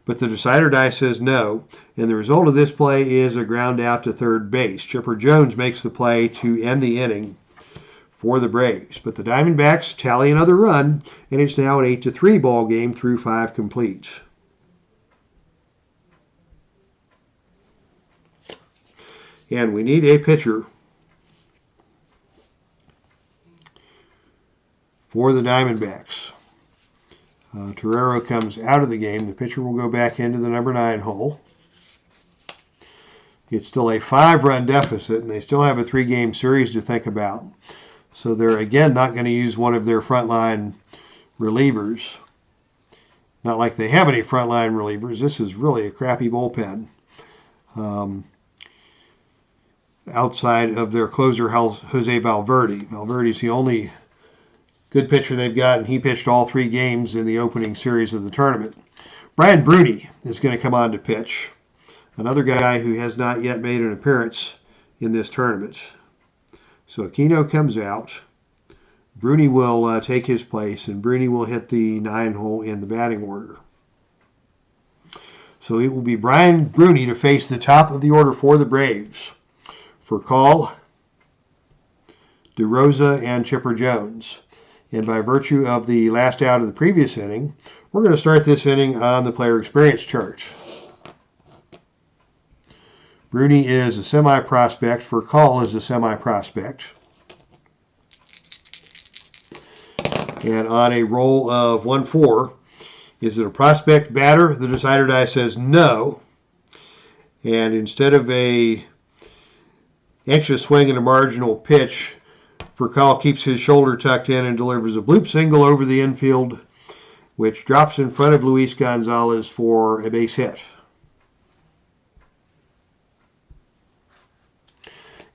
but the decider die says no. And the result of this play is a ground out to third base. Chipper Jones makes the play to end the inning for the Braves. But the Diamondbacks tally another run, and it's now an 8-3 ball game through 5 complete. And we need a pitcher for the Diamondbacks. Torrero comes out of the game. The pitcher will go back into the number 9 hole. It's still a 5-run deficit, and they still have a 3-game series to think about. So they're, again, not going to use one of their frontline relievers. Not like they have any frontline relievers. This is really a crappy bullpen. Outside of their closer, Jose Valverde. Valverde's the only good pitcher they've got, and he pitched all 3 games in the opening series of the tournament. Brian Bruni is going to come on to pitch. Another guy who has not yet made an appearance in this tournament. So Aquino comes out. Bruni will take his place, and Bruni will hit the 9 hole in the batting order. So it will be Brian Bruni to face the top of the order for the Braves. For Call, DeRosa, and Chipper Jones. And by virtue of the last out of the previous inning, we're going to start this inning on the player experience chart. Bruni is a semi-prospect. Furcal is a semi-prospect. And on a roll of 1-4, is it a prospect batter? The decider die says no. And instead of a anxious swing and a marginal pitch, Furcal keeps his shoulder tucked in and delivers a bloop single over the infield, which drops in front of Luis Gonzalez for a base hit.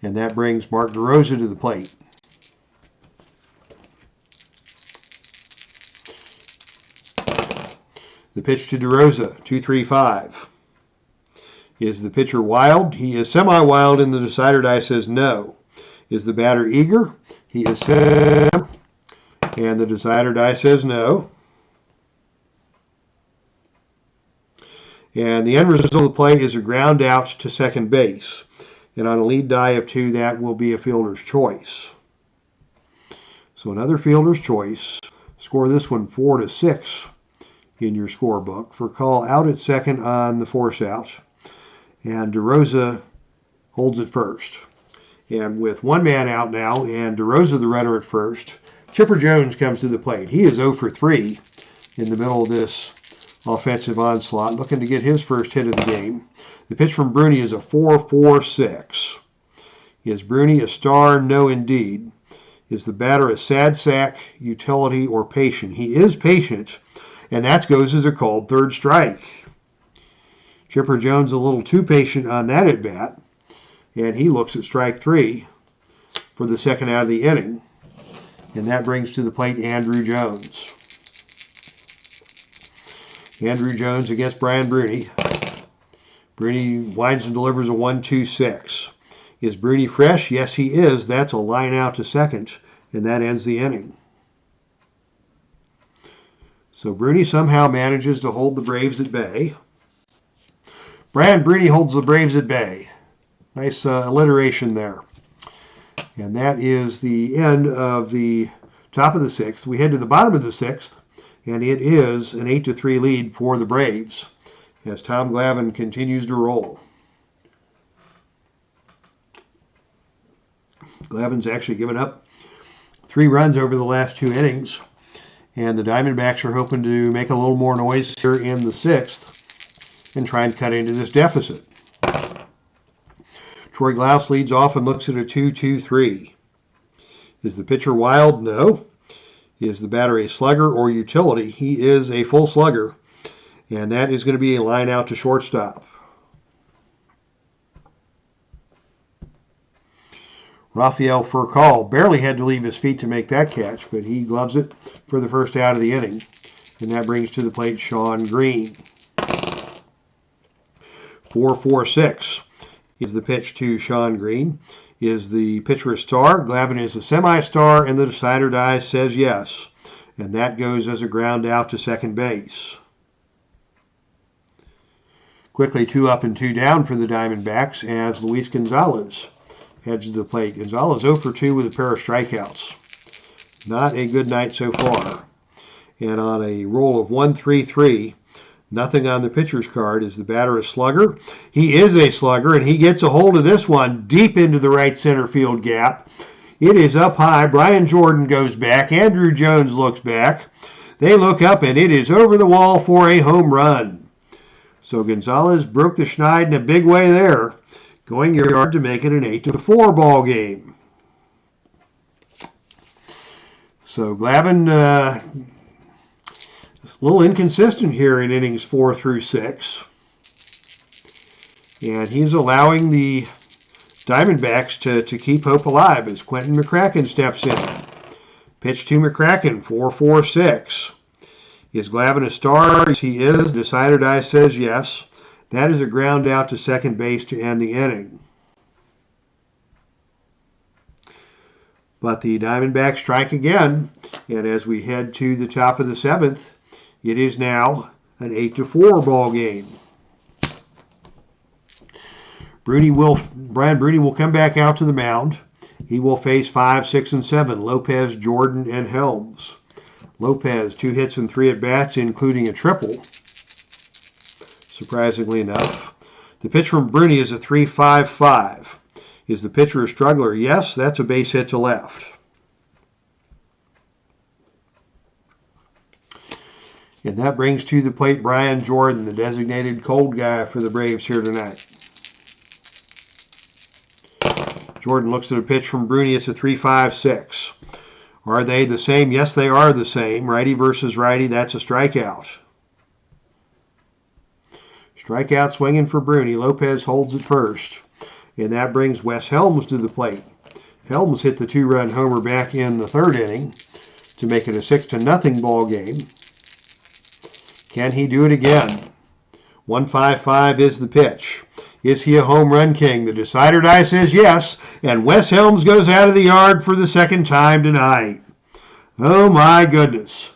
And that brings Mark DeRosa to the plate. The pitch to DeRosa, 2-3-5. Is the pitcher wild? He is semi-wild, and the decider die says no. Is the batter eager? He is semi, and the decider die says no. And the end result of the play is a ground out to second base. And on a lead die of 2, that will be a fielder's choice. So another fielder's choice. Score this one 4-6 in your scorebook. Furcal out at second on the force out. And DeRosa holds at first. And with one man out now, and DeRosa the runner at first, Chipper Jones comes to the plate. He is 0 for 3 in the middle of this offensive onslaught, looking to get his first hit of the game. The pitch from Bruni is a 4-4-6. Is Bruni a star? No, indeed. Is the batter a sad sack, utility, or patient? He is patient, and that goes as a called third strike. Chipper Jones a little too patient on that at bat, and he looks at strike 3 for the second out of the inning, and that brings to the plate Andrew Jones. Andrew Jones against Brian Bruni. Bruni winds and delivers a 1-2-6. Is Bruni fresh? Yes, he is. That's a line out to second, and that ends the inning. So Bruni somehow manages to hold the Braves at bay. Brian Bruni holds the Braves at bay. Nice alliteration there. And that is the end of the top of the 6th. We head to the bottom of the 6th, and it is an 8-3 lead for the Braves as Tom Glavine continues to roll. Glavine's actually given up 3 runs over the last 2 innings, and the Diamondbacks are hoping to make a little more noise here in the 6th and try and cut into this deficit. Troy Glaus leads off and looks at a 2-2-3. Is the pitcher wild? No. Is the batter a slugger or utility? He is a full slugger, and that is going to be a line out to shortstop. Rafael Furcal barely had to leave his feet to make that catch, but he gloves it for the first out of the inning, and that brings to the plate Shawn Green. 4-4-6 is the pitch to Shawn Green. Is the pitcher a star? Glavine is a semi-star, and the decider die says yes, and that goes as a ground out to second base. Quickly 2 up and 2 down for the Diamondbacks as Luis Gonzalez heads to the plate. Gonzalez 0 for 2 with a pair of strikeouts. Not a good night so far. And on a roll of 1-3-3, nothing on the pitcher's card. Is the batter a slugger? He is a slugger, and he gets a hold of this one deep into the right center field gap. It is up high. Brian Jordan goes back. Andrew Jones looks back. They look up, and it is over the wall for a home run. So Gonzalez broke the schneid in a big way there, going yard to make it an 8-4 ball game. So Glavine a little inconsistent here in innings 4 through 6. And he's allowing the Diamondbacks to keep hope alive as Quentin McCracken steps in. Pitch to McCracken, 4-4-6. Is Glavine a star? He is. The decider die says yes. That is a ground out to second base to end the inning. But the Diamondbacks strike again, and as we head to the top of the 7th, it is now an 8-4 ball game. Brian Bruni will come back out to the mound. He will face 5, 6, and 7, Lopez, Jordan, and Helms. Lopez, 2 hits and 3 at-bats, including a triple, surprisingly enough. The pitch from Bruni is a 3.55. Is the pitcher a struggler? Yes, that's a base hit to left. And that brings to the plate Brian Jordan, the designated cold guy for the Braves here tonight. Jordan looks at a pitch from Bruni. It's a 3.56. Are they the same? Yes, they are the same. Righty versus righty. That's a strikeout. Strikeout swinging for Bruni. Lopez holds at first. And that brings Wes Helms to the plate. Helms hit the 2-run homer back in the 3rd inning to make it a 6-0 ball game. Can he do it again? 1.55 is the pitch. Is he a home run king? The decider die says yes, and Wes Helms goes out of the yard for the 2nd time tonight. Oh my goodness.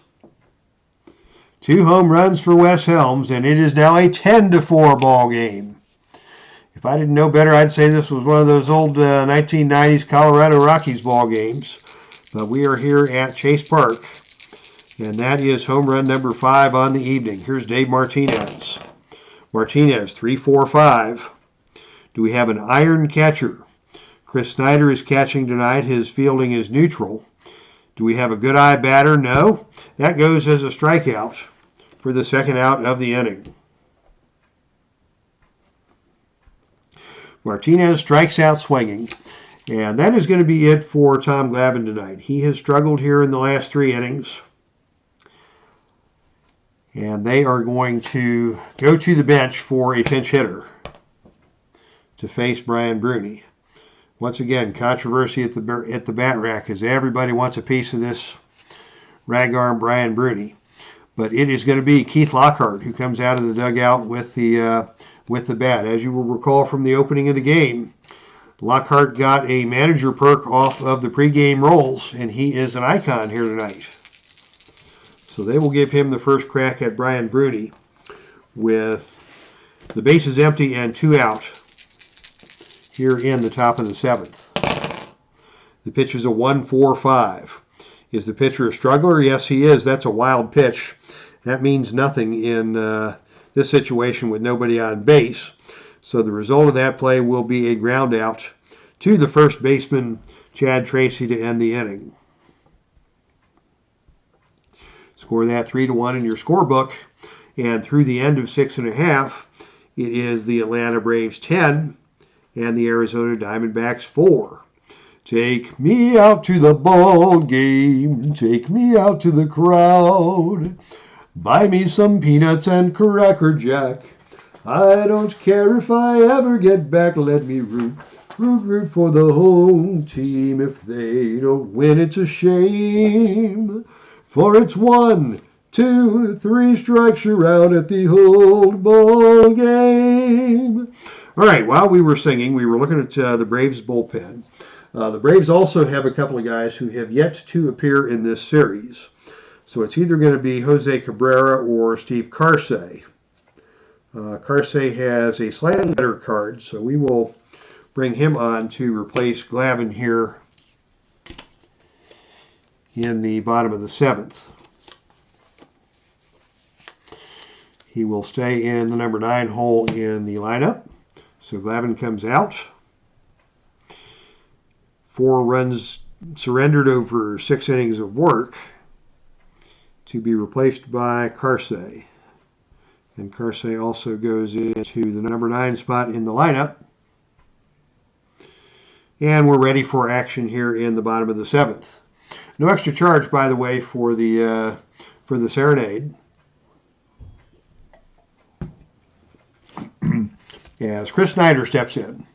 2 home runs for Wes Helms, and it is now a 10-4 ball game. If I didn't know better, I'd say this was one of those old 1990s Colorado Rockies ball games. But we are here at Chase Park, and that is home run number 5 on the evening. Here's Dave Martinez. Martinez, 3.45. Do we have an iron catcher? Chris Snyder is catching tonight. His fielding is neutral. Do we have a good eye batter? No. That goes as a strikeout for the 2nd out of the inning. Martinez strikes out swinging. And that is going to be it for Tom Glavine tonight. He has struggled here in the last 3 innings. And they are going to go to the bench for a pinch hitter to face Brian Bruni. Once again, controversy at the bat rack as everybody wants a piece of this rag arm Brian Bruni. But it is going to be Keith Lockhart who comes out of the dugout with the bat. As you will recall from the opening of the game, Lockhart got a manager perk off of the pregame rolls, and he is an icon here tonight. So they will give him the first crack at Brian Bruni with the bases empty and 2 out here in the top of the 7th. The pitch is a 1.45. Is the pitcher a struggler? Yes, he is. That's a wild pitch. That means nothing in this situation with nobody on base. So the result of that play will be a ground out to the first baseman, Chad Tracy, to end the inning. Score that 3-1 in your scorebook. And through the end of 6.5, it is the Atlanta Braves 10 and the Arizona Diamondbacks 4. Take me out to the ball game. Take me out to the crowd. Buy me some peanuts and Cracker Jack. I don't care if I ever get back. Let me root for the home team. If they don't win, it's a shame. For it's 1, 2, 3 strikes, you're out at the old ball game. All right, while we were singing, we were looking at the Braves bullpen. The Braves also have a couple of guys who have yet to appear in this series. So it's either going to be Jose Cabrera or Steve Carsey. Carsey has a slightly better card, so we will bring him on to replace Glavine here in the bottom of the 7th. He will stay in the number 9 hole in the lineup. So Glavine comes out. 4 runs surrendered over 6 innings of work to be replaced by Carsey. And Carsey also goes into the number 9 spot in the lineup. And we're ready for action here in the bottom of the 7th. No extra charge, by the way, for the serenade. As Chris Snyder steps in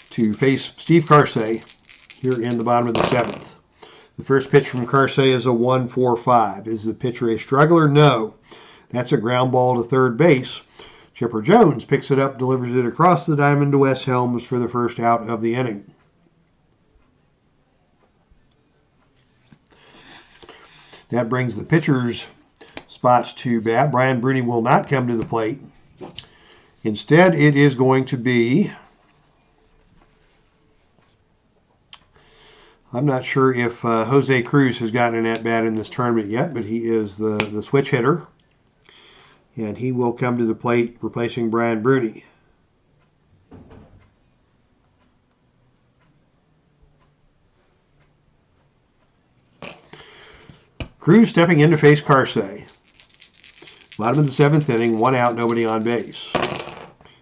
to face Steve Carsey here in the bottom of the 7th. The first pitch from Carsey is a 1.45. Is the pitcher a struggler? No. That's a ground ball to third base. Chipper Jones picks it up, delivers it across the diamond to Wes Helms for the first out of the inning. That brings the pitcher's spots to bat. Brian Bruni will not come to the plate. Instead, it is going to be, I'm not sure if Jose Cruz has gotten an at-bat in this tournament yet, but he is the switch hitter. and he will come to the plate replacing Brian Bruni. Cruz stepping in to face Halsey. Bottom of the 7th inning, 1 out, nobody on base.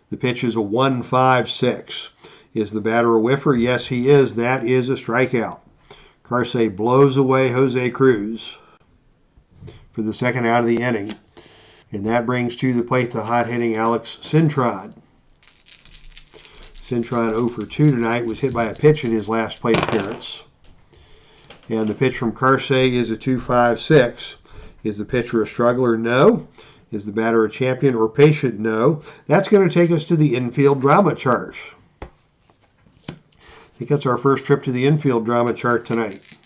The pitch is a 1-5-6. Is the batter a whiffer? Yes, he is. That is a strikeout. Halsey blows away Jose Cruz for the 2nd out of the inning. And that brings to the plate the hot-hitting Alex Cintron. Cintron 0 for 2 tonight, was hit by a pitch in his last plate appearance. And the pitch from Halsey is a 2-5-6. Is the pitcher a struggler? No. Is the batter a champion or patient? No. That's going to take us to the infield drama chart. I think that's our first trip to the infield drama chart tonight.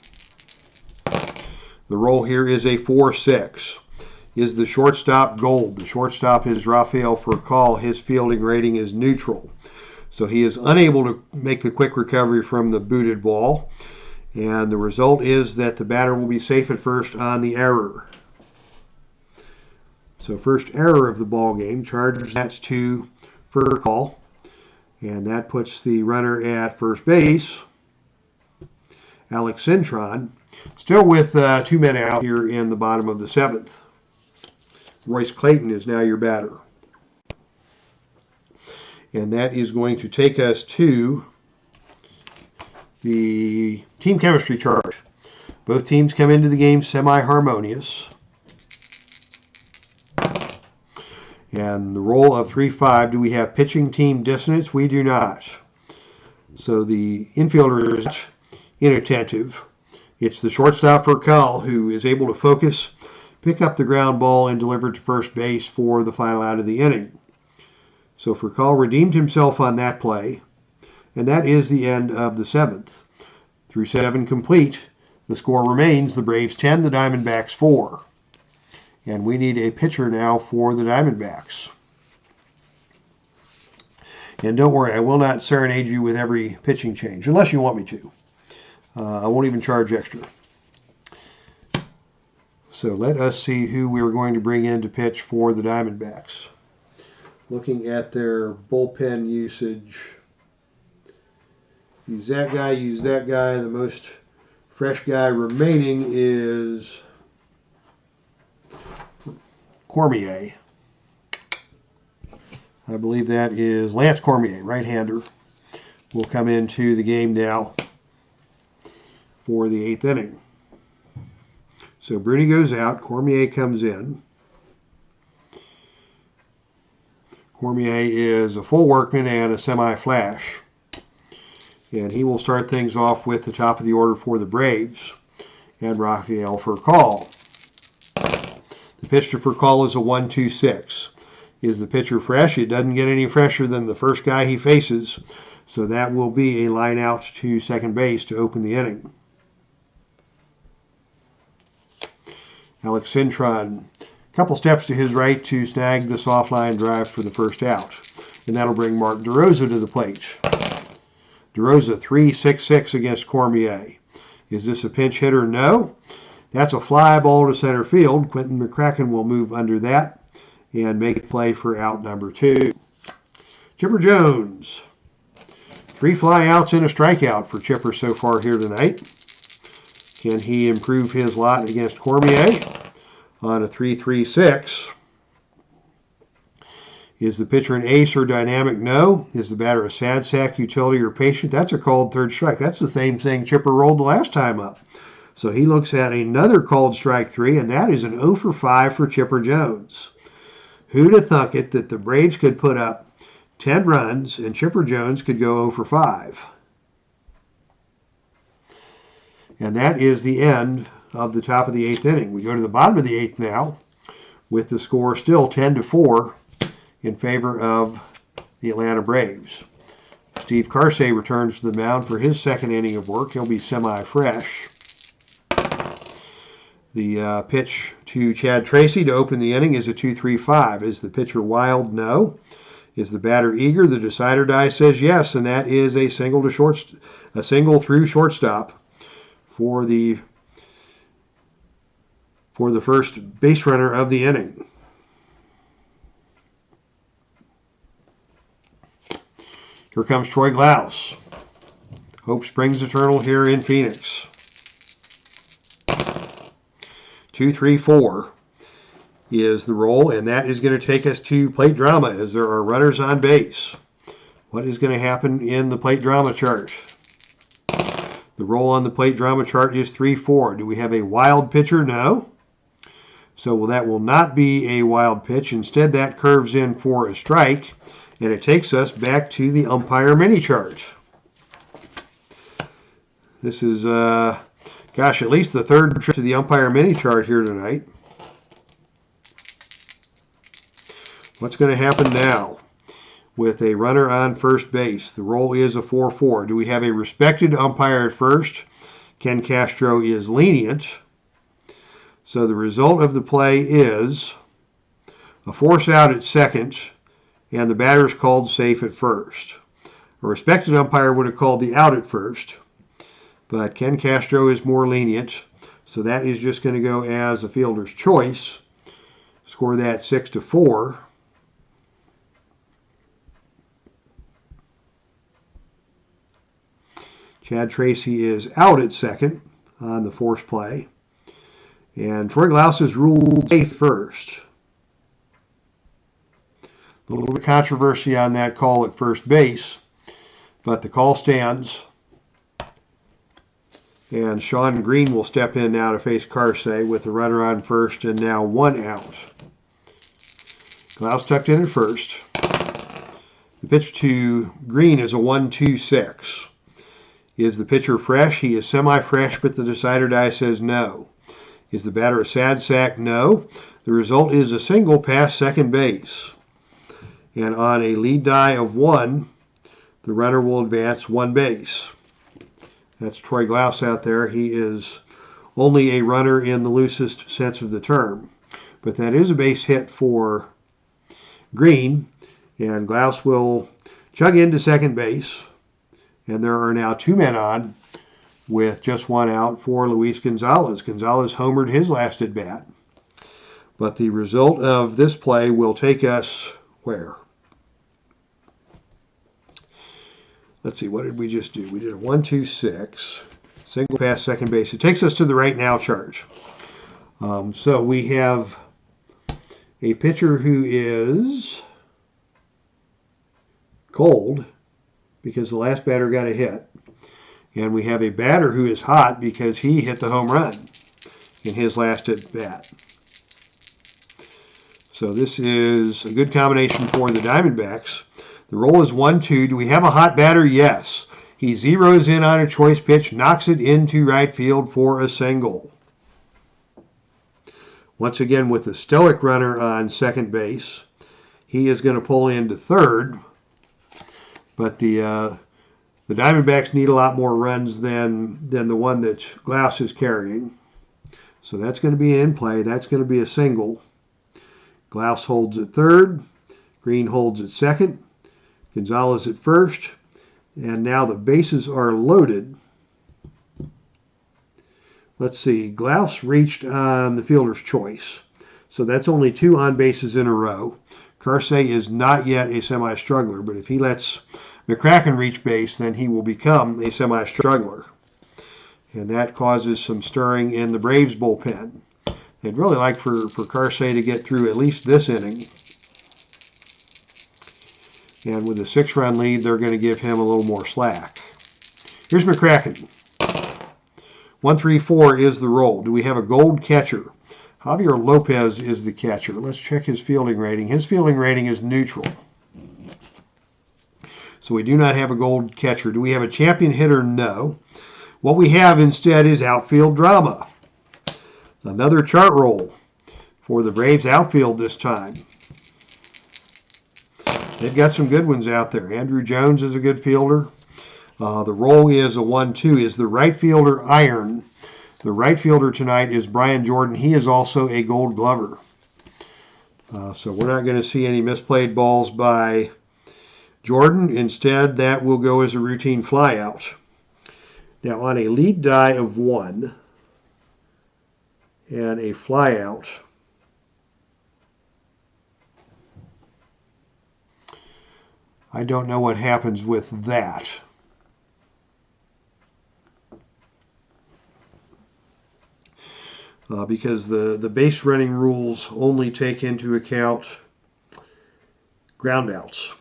The roll here is a 4-6. Is the shortstop gold? The shortstop is Rafael Furcal. His fielding rating is neutral. So he is unable to make the quick recovery from the booted ball. And the result is that the batter will be safe at first on the error. So first error of the ball game, charges that to Furcal. And that puts the runner at first base, Alex Cintron, still with 2 men out here in the bottom of the 7th. Royce Clayton is now your batter. And that is going to take us to the team chemistry chart. Both teams come into the game semi-harmonious. And the roll of 3-5, do we have pitching team dissonance? We do not. So the infielder is inattentive. It's the shortstop Furcal who is able to focus, pick up the ground ball, and deliver to first base for the final out of the inning. So Furcal redeemed himself on that play, and that is the end of the 7th. Through 7 complete, the score remains the Braves 10, the Diamondbacks 4. And we need a pitcher now for the Diamondbacks. And don't worry, I will not serenade you with every pitching change, unless you want me to. I won't even charge extra. So let us see who we're going to bring in to pitch for the Diamondbacks. Looking at their bullpen usage. Use that guy, use that guy. The most fresh guy remaining is Cormier. I believe that is Lance Cormier, right-hander, will come into the game now for the 8th inning. So Bruni goes out, Cormier comes in. Cormier is a full workman and a semi-flash. And he will start things off with the top of the order for the Braves and Rafael Furcal. The pitch to Furcal is a 1-2-6. Is the pitcher fresh? It doesn't get any fresher than the first guy he faces. So that will be a line out to second base to open the inning. Alex Cintron, a couple steps to his right to snag the soft line drive for the first out. And that'll bring Mark DeRosa to the plate. DeRosa 3-6-6 against Cormier. Is this a pinch hitter? No. That's a fly ball to center field. Quentin McCracken will move under that and make a play for out number 2. Chipper Jones. 3 fly outs and a strikeout for Chipper so far here tonight. Can he improve his lot against Cormier on a 3-3-6? Is the pitcher an ace or dynamic? No. Is the batter a sad sack, utility, or patient? That's a called third strike. That's the same thing Chipper rolled the last time up. So he looks at another called strike 3, and that is an 0 for 5 for Chipper Jones. Who'd have thunk it that the Braves could put up 10 runs and Chipper Jones could go 0 for 5? And that is the end of the top of the 8th inning. We go to the bottom of the 8th now with the score still 10-4 in favor of the Atlanta Braves. Steve Halsey returns to the mound for his 2nd inning of work. He'll be semi-fresh. The pitch to Chad Tracy to open the inning is a 2-3-5. Is the pitcher wild? No. Is the batter eager? The decider die says yes, and that is a single through shortstop for the first base runner of the inning. Here comes Troy Glaus. Hope springs eternal here in Phoenix. 2, 3, 4 is the roll, and that is going to take us to plate drama as there are runners on base. What is going to happen in the plate drama chart? The roll on the plate drama chart is 3, 4. Do we have a wild pitcher? No. So that will not be a wild pitch. Instead, that curves in for a strike, and it takes us back to the umpire mini chart. This is, gosh, at least the third trip to the umpire mini chart here tonight. What's going to happen now with a runner on first base? The roll is a 4-4. Do we have a respected umpire at first? Ken Castro is lenient. So the result of the play is a force out at second, and the batter is called safe at first. A respected umpire would have called the out at first, but Ken Castro is more lenient, so that is just going to go as a fielder's choice. Score that 6-4. Chad Tracy is out at second on the force play. And Troy Glaus is ruled safe first. A little bit of controversy on that call at first base, but the call stands. And Sean Green will step in now to face Halsey with the runner on first and now 1 out. Glaus tucked in at first. The pitch to Green is a 1-2-6. Is the pitcher fresh? He is semi-fresh, but the decider die says no. Is the batter a sad sack? No. The result is a single past second base. And on a lead die of 1, the runner will advance 1 base. That's Troy Glaus out there. He is only a runner in the loosest sense of the term. But that is a base hit for Green. And Glaus will chug into second base. And there are now 2 men on with just 1 out for Luis Gonzalez. Gonzalez homered his last at bat. But the result of this play will take us where? Let's see, what did we just do? We did a 1-2-6, single past second base. It takes us to the right now chart. So we have a pitcher who is cold because the last batter got a hit. And we have a batter who is hot because he hit the home run in his last at bat. So this is a good combination for the Diamondbacks. The roll is 1-2. Do we have a hot batter? Yes. He zeroes in on a choice pitch, knocks it into right field for a single. Once again with the stoic runner on second base. He is going to pull into third. But the Diamondbacks need a lot more runs than the one that Glaus is carrying. So that's going to be in play. That's going to be a single. Glaus holds at third. Green holds at second. Gonzalez at first. And now the bases are loaded. Let's see. Glaus reached on the fielder's choice. So that's only 2 on bases in a row. Halsey is not yet a semi-struggler, but if he lets McCracken reach base, then he will become a semi-struggler. And that causes some stirring in the Braves bullpen. They'd really like for Halsey to get through at least this inning. And with a 6-run lead, they're going to give him a little more slack. Here's McCracken. 1-3-4 is the roll. Do we have a gold catcher? Javier Lopez is the catcher. Let's check his fielding rating. His fielding rating is neutral. So we do not have a gold catcher. Do we have a champion hitter? No. What we have instead is outfield drama. Another chart roll for the Braves outfield this time. They've got some good ones out there. Andrew Jones is a good fielder. The roll is a 1-2. Is the right fielder iron? The right fielder tonight is Brian Jordan. He is also a gold glover. So we're not going to see any misplayed balls by Jordan. Instead, that will go as a routine flyout. Now on a lead die of 1 and a flyout, I don't know what happens with that. Because the base running rules only take into account ground outs.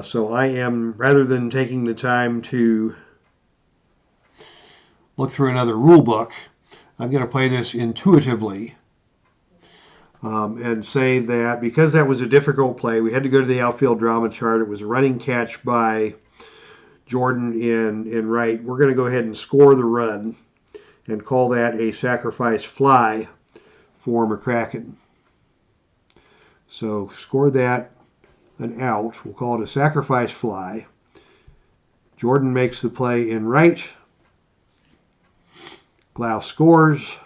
So I am, rather than taking the time to look through another rule book, I'm going to play this intuitively and say that because that was a difficult play, we had to go to the outfield drama chart. It was a running catch by Jordan in right. We're going to go ahead and score the run and call that a sacrifice fly for McCracken. So score that an out. We'll call it a sacrifice fly. Jordan makes the play in right. Glav scores.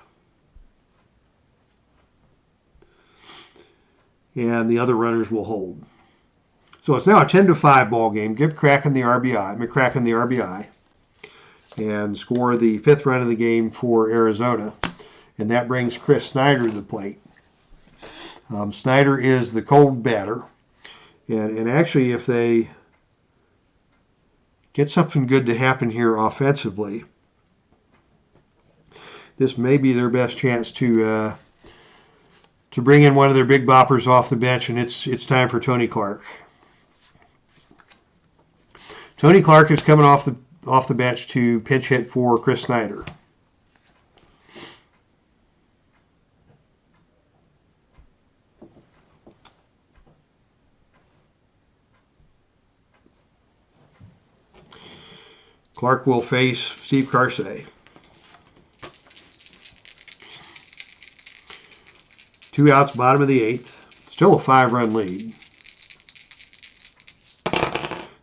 And the other runners will hold. So it's now a 10-5 ball game. Give McCracken the RBI. And score the 5th run of the game for Arizona. And that brings Chris Snyder to the plate. Snyder is the cold batter. And actually, if they get something good to happen here offensively, this may be their best chance to bring in one of their big boppers off the bench, and it's time for Tony Clark. Tony Clark is coming off the bench to pinch hit for Chris Snyder. Clark will face Steve Carsey. 2 outs, bottom of the 8th. Still a 5-run lead.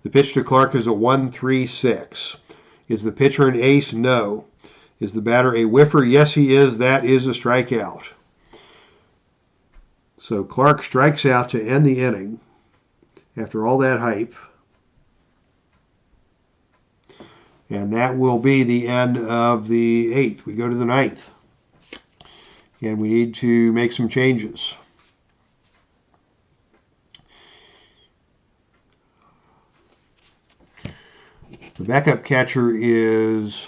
The pitch to Clark is a 1-3-6. Is the pitcher an ace? No. Is the batter a whiffer? Yes, he is. That is a strikeout. So Clark strikes out to end the inning after all that hype. And that will be the end of the 8th. We go to the 9th. And we need to make some changes. The backup catcher is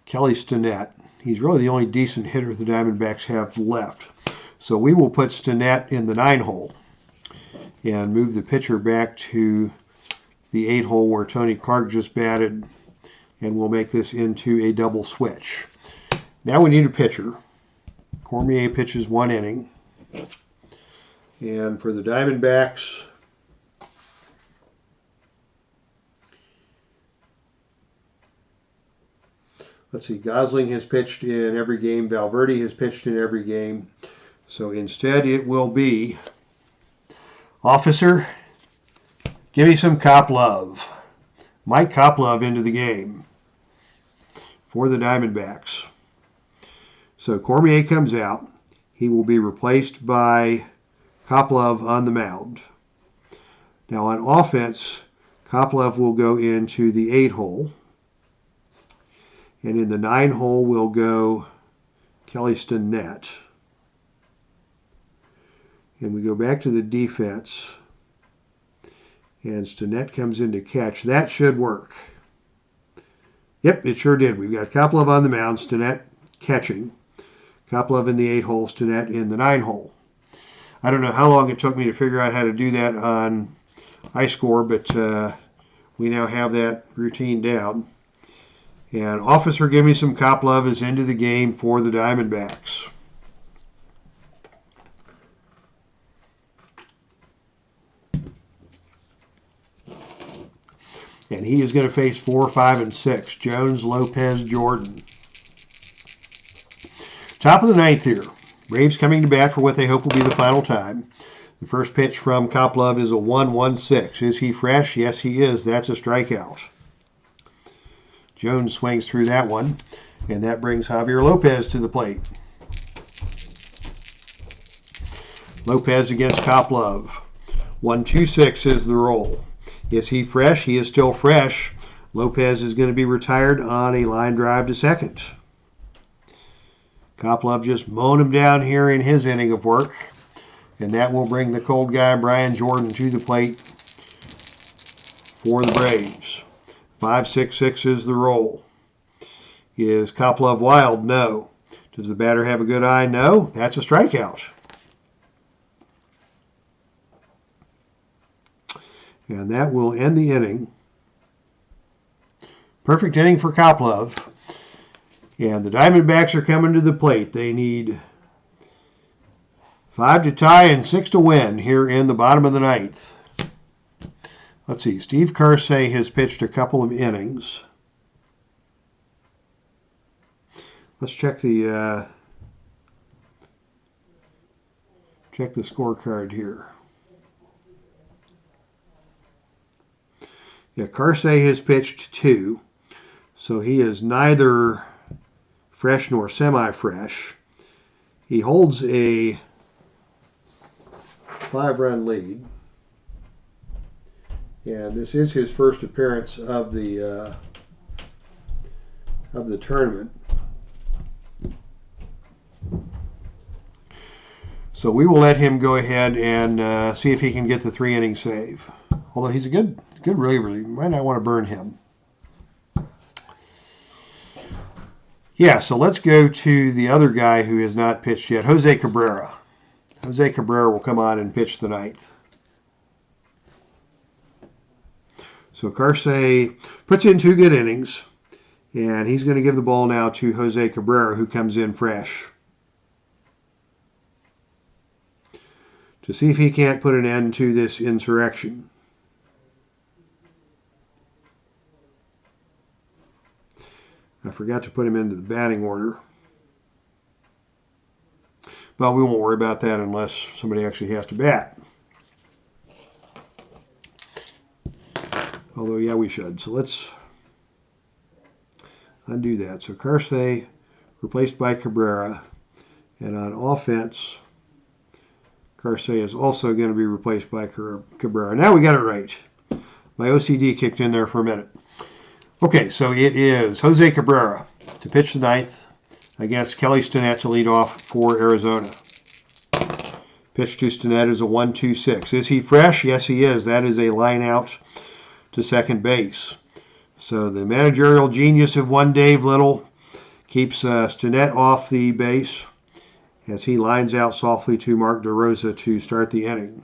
Kelly Stinnett. He's really the only decent hitter the Diamondbacks have left. So we will put Stinnett in the 9 hole and move the pitcher back to the 8 hole where Tony Clark just batted, and we'll make this into a double switch. Now we need a pitcher. Cormier pitches 1 inning. And for the Diamondbacks, let's see, Gosling has pitched in every game. Valverde has pitched in every game. So instead it will be, officer, give me some Cop Love. Mike Koplov into the game for the Diamondbacks. So Cormier comes out. He will be replaced by Koplov on the mound. Now on offense, Koplov will go into the 8 hole. And in the 9 hole will go Kelly Stinnett. And we go back to the defense. And Stinnett comes in to catch. That should work. Yep, it sure did. We've got Koplov on the mound, Stinnett catching. Koplov in the 8 hole, Stinnett in the 9 hole. I don't know how long it took me to figure out how to do that on iScore, but we now have that routine down. And Officer Give Me Some Koplov is into the game for the Diamondbacks. And he is going to face 4, 5, and 6. Jones, Lopez, Jordan. Top of the 9th here. Braves coming to bat for what they hope will be the final time. The first pitch from Koplov is a 1-1-6. Is he fresh? Yes, he is. That's a strikeout. Jones swings through that one, and that brings Javier Lopez to the plate. Lopez against Koplov. 1-2-6 is the roll. Is he fresh? He is still fresh. Lopez is going to be retired on a line drive to second. Koplov just mowing him down here in his inning of work. And that will bring the cold guy, Brian Jordan, to the plate for the Braves. 5-6-6 is the roll. Is Koplov wild? No. Does the batter have a good eye? No. That's a strikeout. And that will end the inning. Perfect inning for Koplov. And the Diamondbacks are coming to the plate. They need 5 to tie and 6 to win here in the bottom of the ninth. Let's see. Steve Halsey has pitched a couple of innings. Let's check the scorecard here. Yeah, Halsey has pitched 2, so he is neither fresh nor semi-fresh. He holds a 5-run lead, and this is his first appearance of the tournament. So we will let him go ahead and see if he can get the 3-inning save. Although he's a good reliever, you might not want to burn him. Yeah, so let's go to the other guy who has not pitched yet, Jose Cabrera. Jose Cabrera will come on and pitch the ninth. So Halsey puts in 2 good innings, and he's going to give the ball now to Jose Cabrera, who comes in fresh, to see if he can't put an end to this insurrection. I forgot to put him into the batting order. But we won't worry about that unless somebody actually has to bat. Although, yeah, we should. So let's undo that. So Halsey replaced by Cabrera. And on offense, Halsey is also going to be replaced by Cabrera. Now we got it right. My OCD kicked in there for a minute. Okay, so it is Jose Cabrera to pitch the ninth against Kelly Stinnett to lead off for Arizona. Pitch to Stinnett is a 1-2-6. Is he fresh? Yes, he is. That is a line out to second base. So the managerial genius of one Dave Little keeps Stinnett off the base as he lines out softly to Mark DeRosa to start the inning.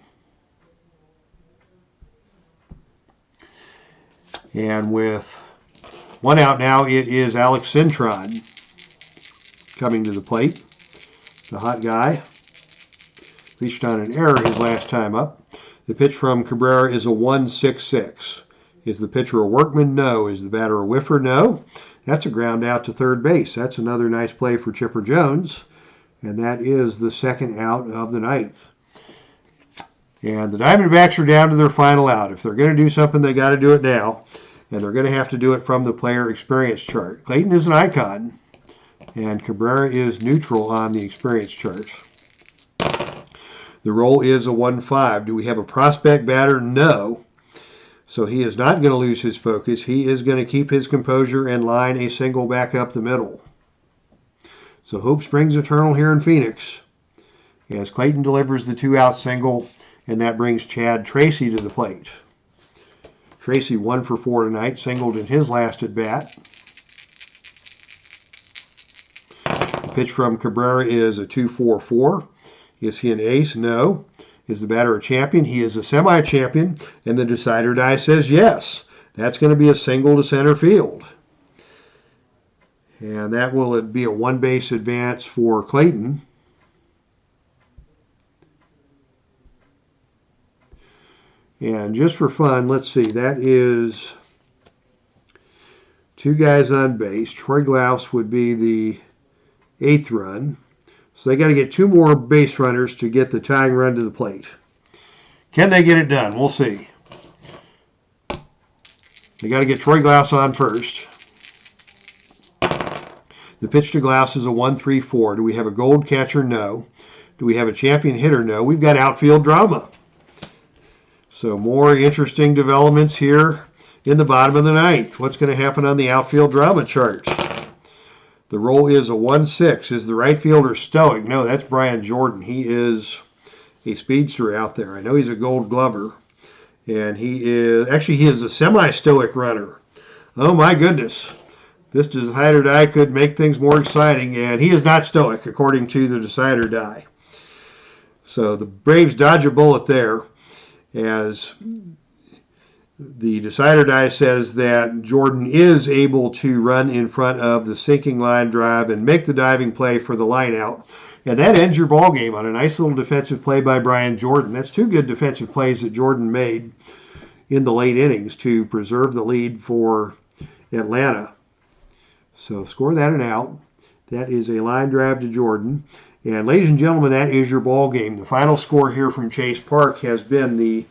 And with 1 out now, it is Alex Cintron coming to the plate. The hot guy. Reached on an error his last time up. The pitch from Cabrera is a 1-6-6. Is the pitcher a workman? No. Is the batter a whiffer? No. That's a ground out to third base. That's another nice play for Chipper Jones. And that is the 2nd out of the ninth. And the Diamondbacks are down to their final out. If they're going to do something, they got to do it now. And they're going to have to do it from the player experience chart. Clayton is an icon, and Cabrera is neutral on the experience chart. The roll is a 1-5. Do we have a prospect batter? No. So he is not going to lose his focus. He is going to keep his composure and line a single back up the middle. So hope springs eternal here in Phoenix as Clayton delivers the 2-out single, and that brings Chad Tracy to the plate. Tracy 1 for 4 tonight, singled in his last at bat. The pitch from Cabrera is a 2-4-4. Is he an ace? No. Is the batter a champion? He is a semi-champion, and the decider die says yes. That's going to be a single to center field. And that will be a 1-base advance for Clayton. And just for fun, let's see, that is 2 guys on base. Troy Glaus would be the 8th run. So they got to get 2 more base runners to get the tying run to the plate. Can they get it done? We'll see. They got to get Troy Glaus on first. The pitch to Glaus is a 1-3-4. Do we have a gold catcher? No. Do we have a champion hitter? No. We've got outfield drama. So more interesting developments here in the bottom of the ninth. What's going to happen on the outfield drama chart? The roll is a 1-6. Is the right fielder stoic? No, that's Brian Jordan. He is a speedster out there. I know he's a gold glover. And he is a semi-stoic runner. Oh my goodness. This decider die could make things more exciting, and he is not stoic according to the decider die. So the Braves dodge a bullet there, as the decider die says that Jordan is able to run in front of the sinking line drive and make the diving play for the line out. And that ends your ball game on a nice little defensive play by Brian Jordan. That's two good defensive plays that Jordan made in the late innings to preserve the lead for Atlanta. So score that and out. That is a line drive to Jordan. And ladies and gentlemen, that is your ball game. The final score here from Chase Park has been the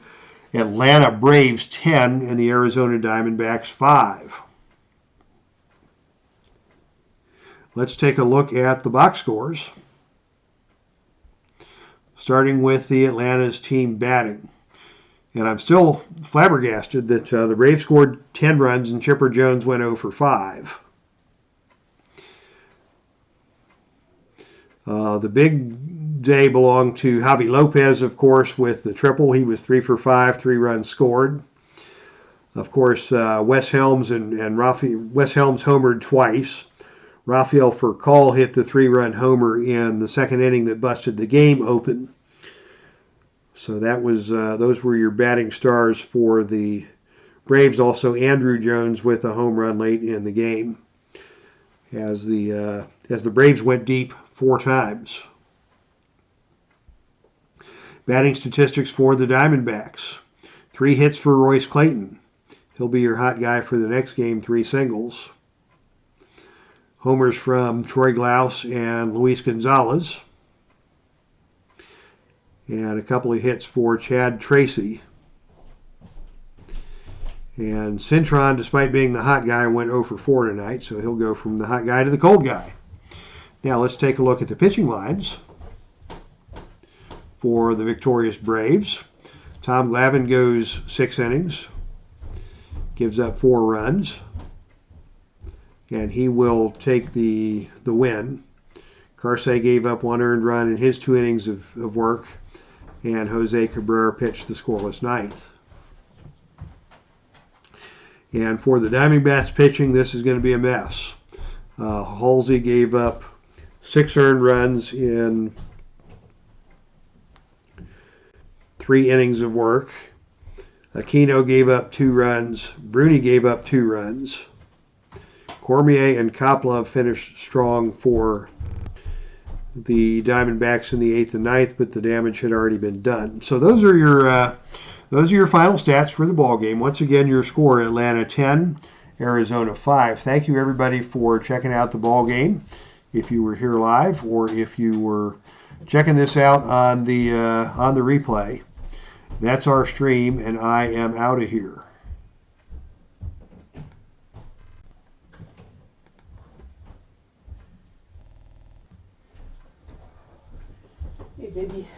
Atlanta Braves 10 and the Arizona Diamondbacks 5. Let's take a look at the box scores. Starting with the Atlanta's team batting. And I'm still flabbergasted that the Braves scored 10 runs and Chipper Jones went 0 for 5. The big day belonged to Javi Lopez, of course, with the triple. He was 3 for 5, 3 runs scored. Of course, Wes Helms and Wes Helms homered twice. Rafael Furcal hit the 3-run homer in the second inning that busted the game open. So that was those were your batting stars for the Braves. Also, Andrew Jones with a home run late in the game, as the Braves went deep 4 times. Batting statistics for the Diamondbacks: 3 hits for Royce Clayton. He'll be your hot guy for the next game. 3 singles. Homers from Troy Glaus and Luis Gonzalez. And a couple of hits for Chad Tracy. And Cintron, despite being the hot guy, went 0 for 4 tonight, so he'll go from the hot guy to the cold guy. Now let's take a look at the pitching lines for the victorious Braves. Tom Glavine goes 6 innings, gives up 4 runs, and he will take the win. Carsey gave up 1 earned run in his 2 innings of work, and Jose Cabrera pitched the scoreless 9th. And for the Diamondbacks pitching, this is going to be a mess. Halsey gave up 6 earned runs in 3 innings of work. Aquino gave up 2 runs. Bruni gave up 2 runs. Cormier and Koplov finished strong for the Diamondbacks in the 8th and 9th, but the damage had already been done. So those are your final stats for the ball game. Once again, your score: Atlanta 10, Arizona 5. Thank you everybody for checking out the ball game. If you were here live, or if you were checking this out on the replay, that's our stream, and I am out of here. Hey, baby.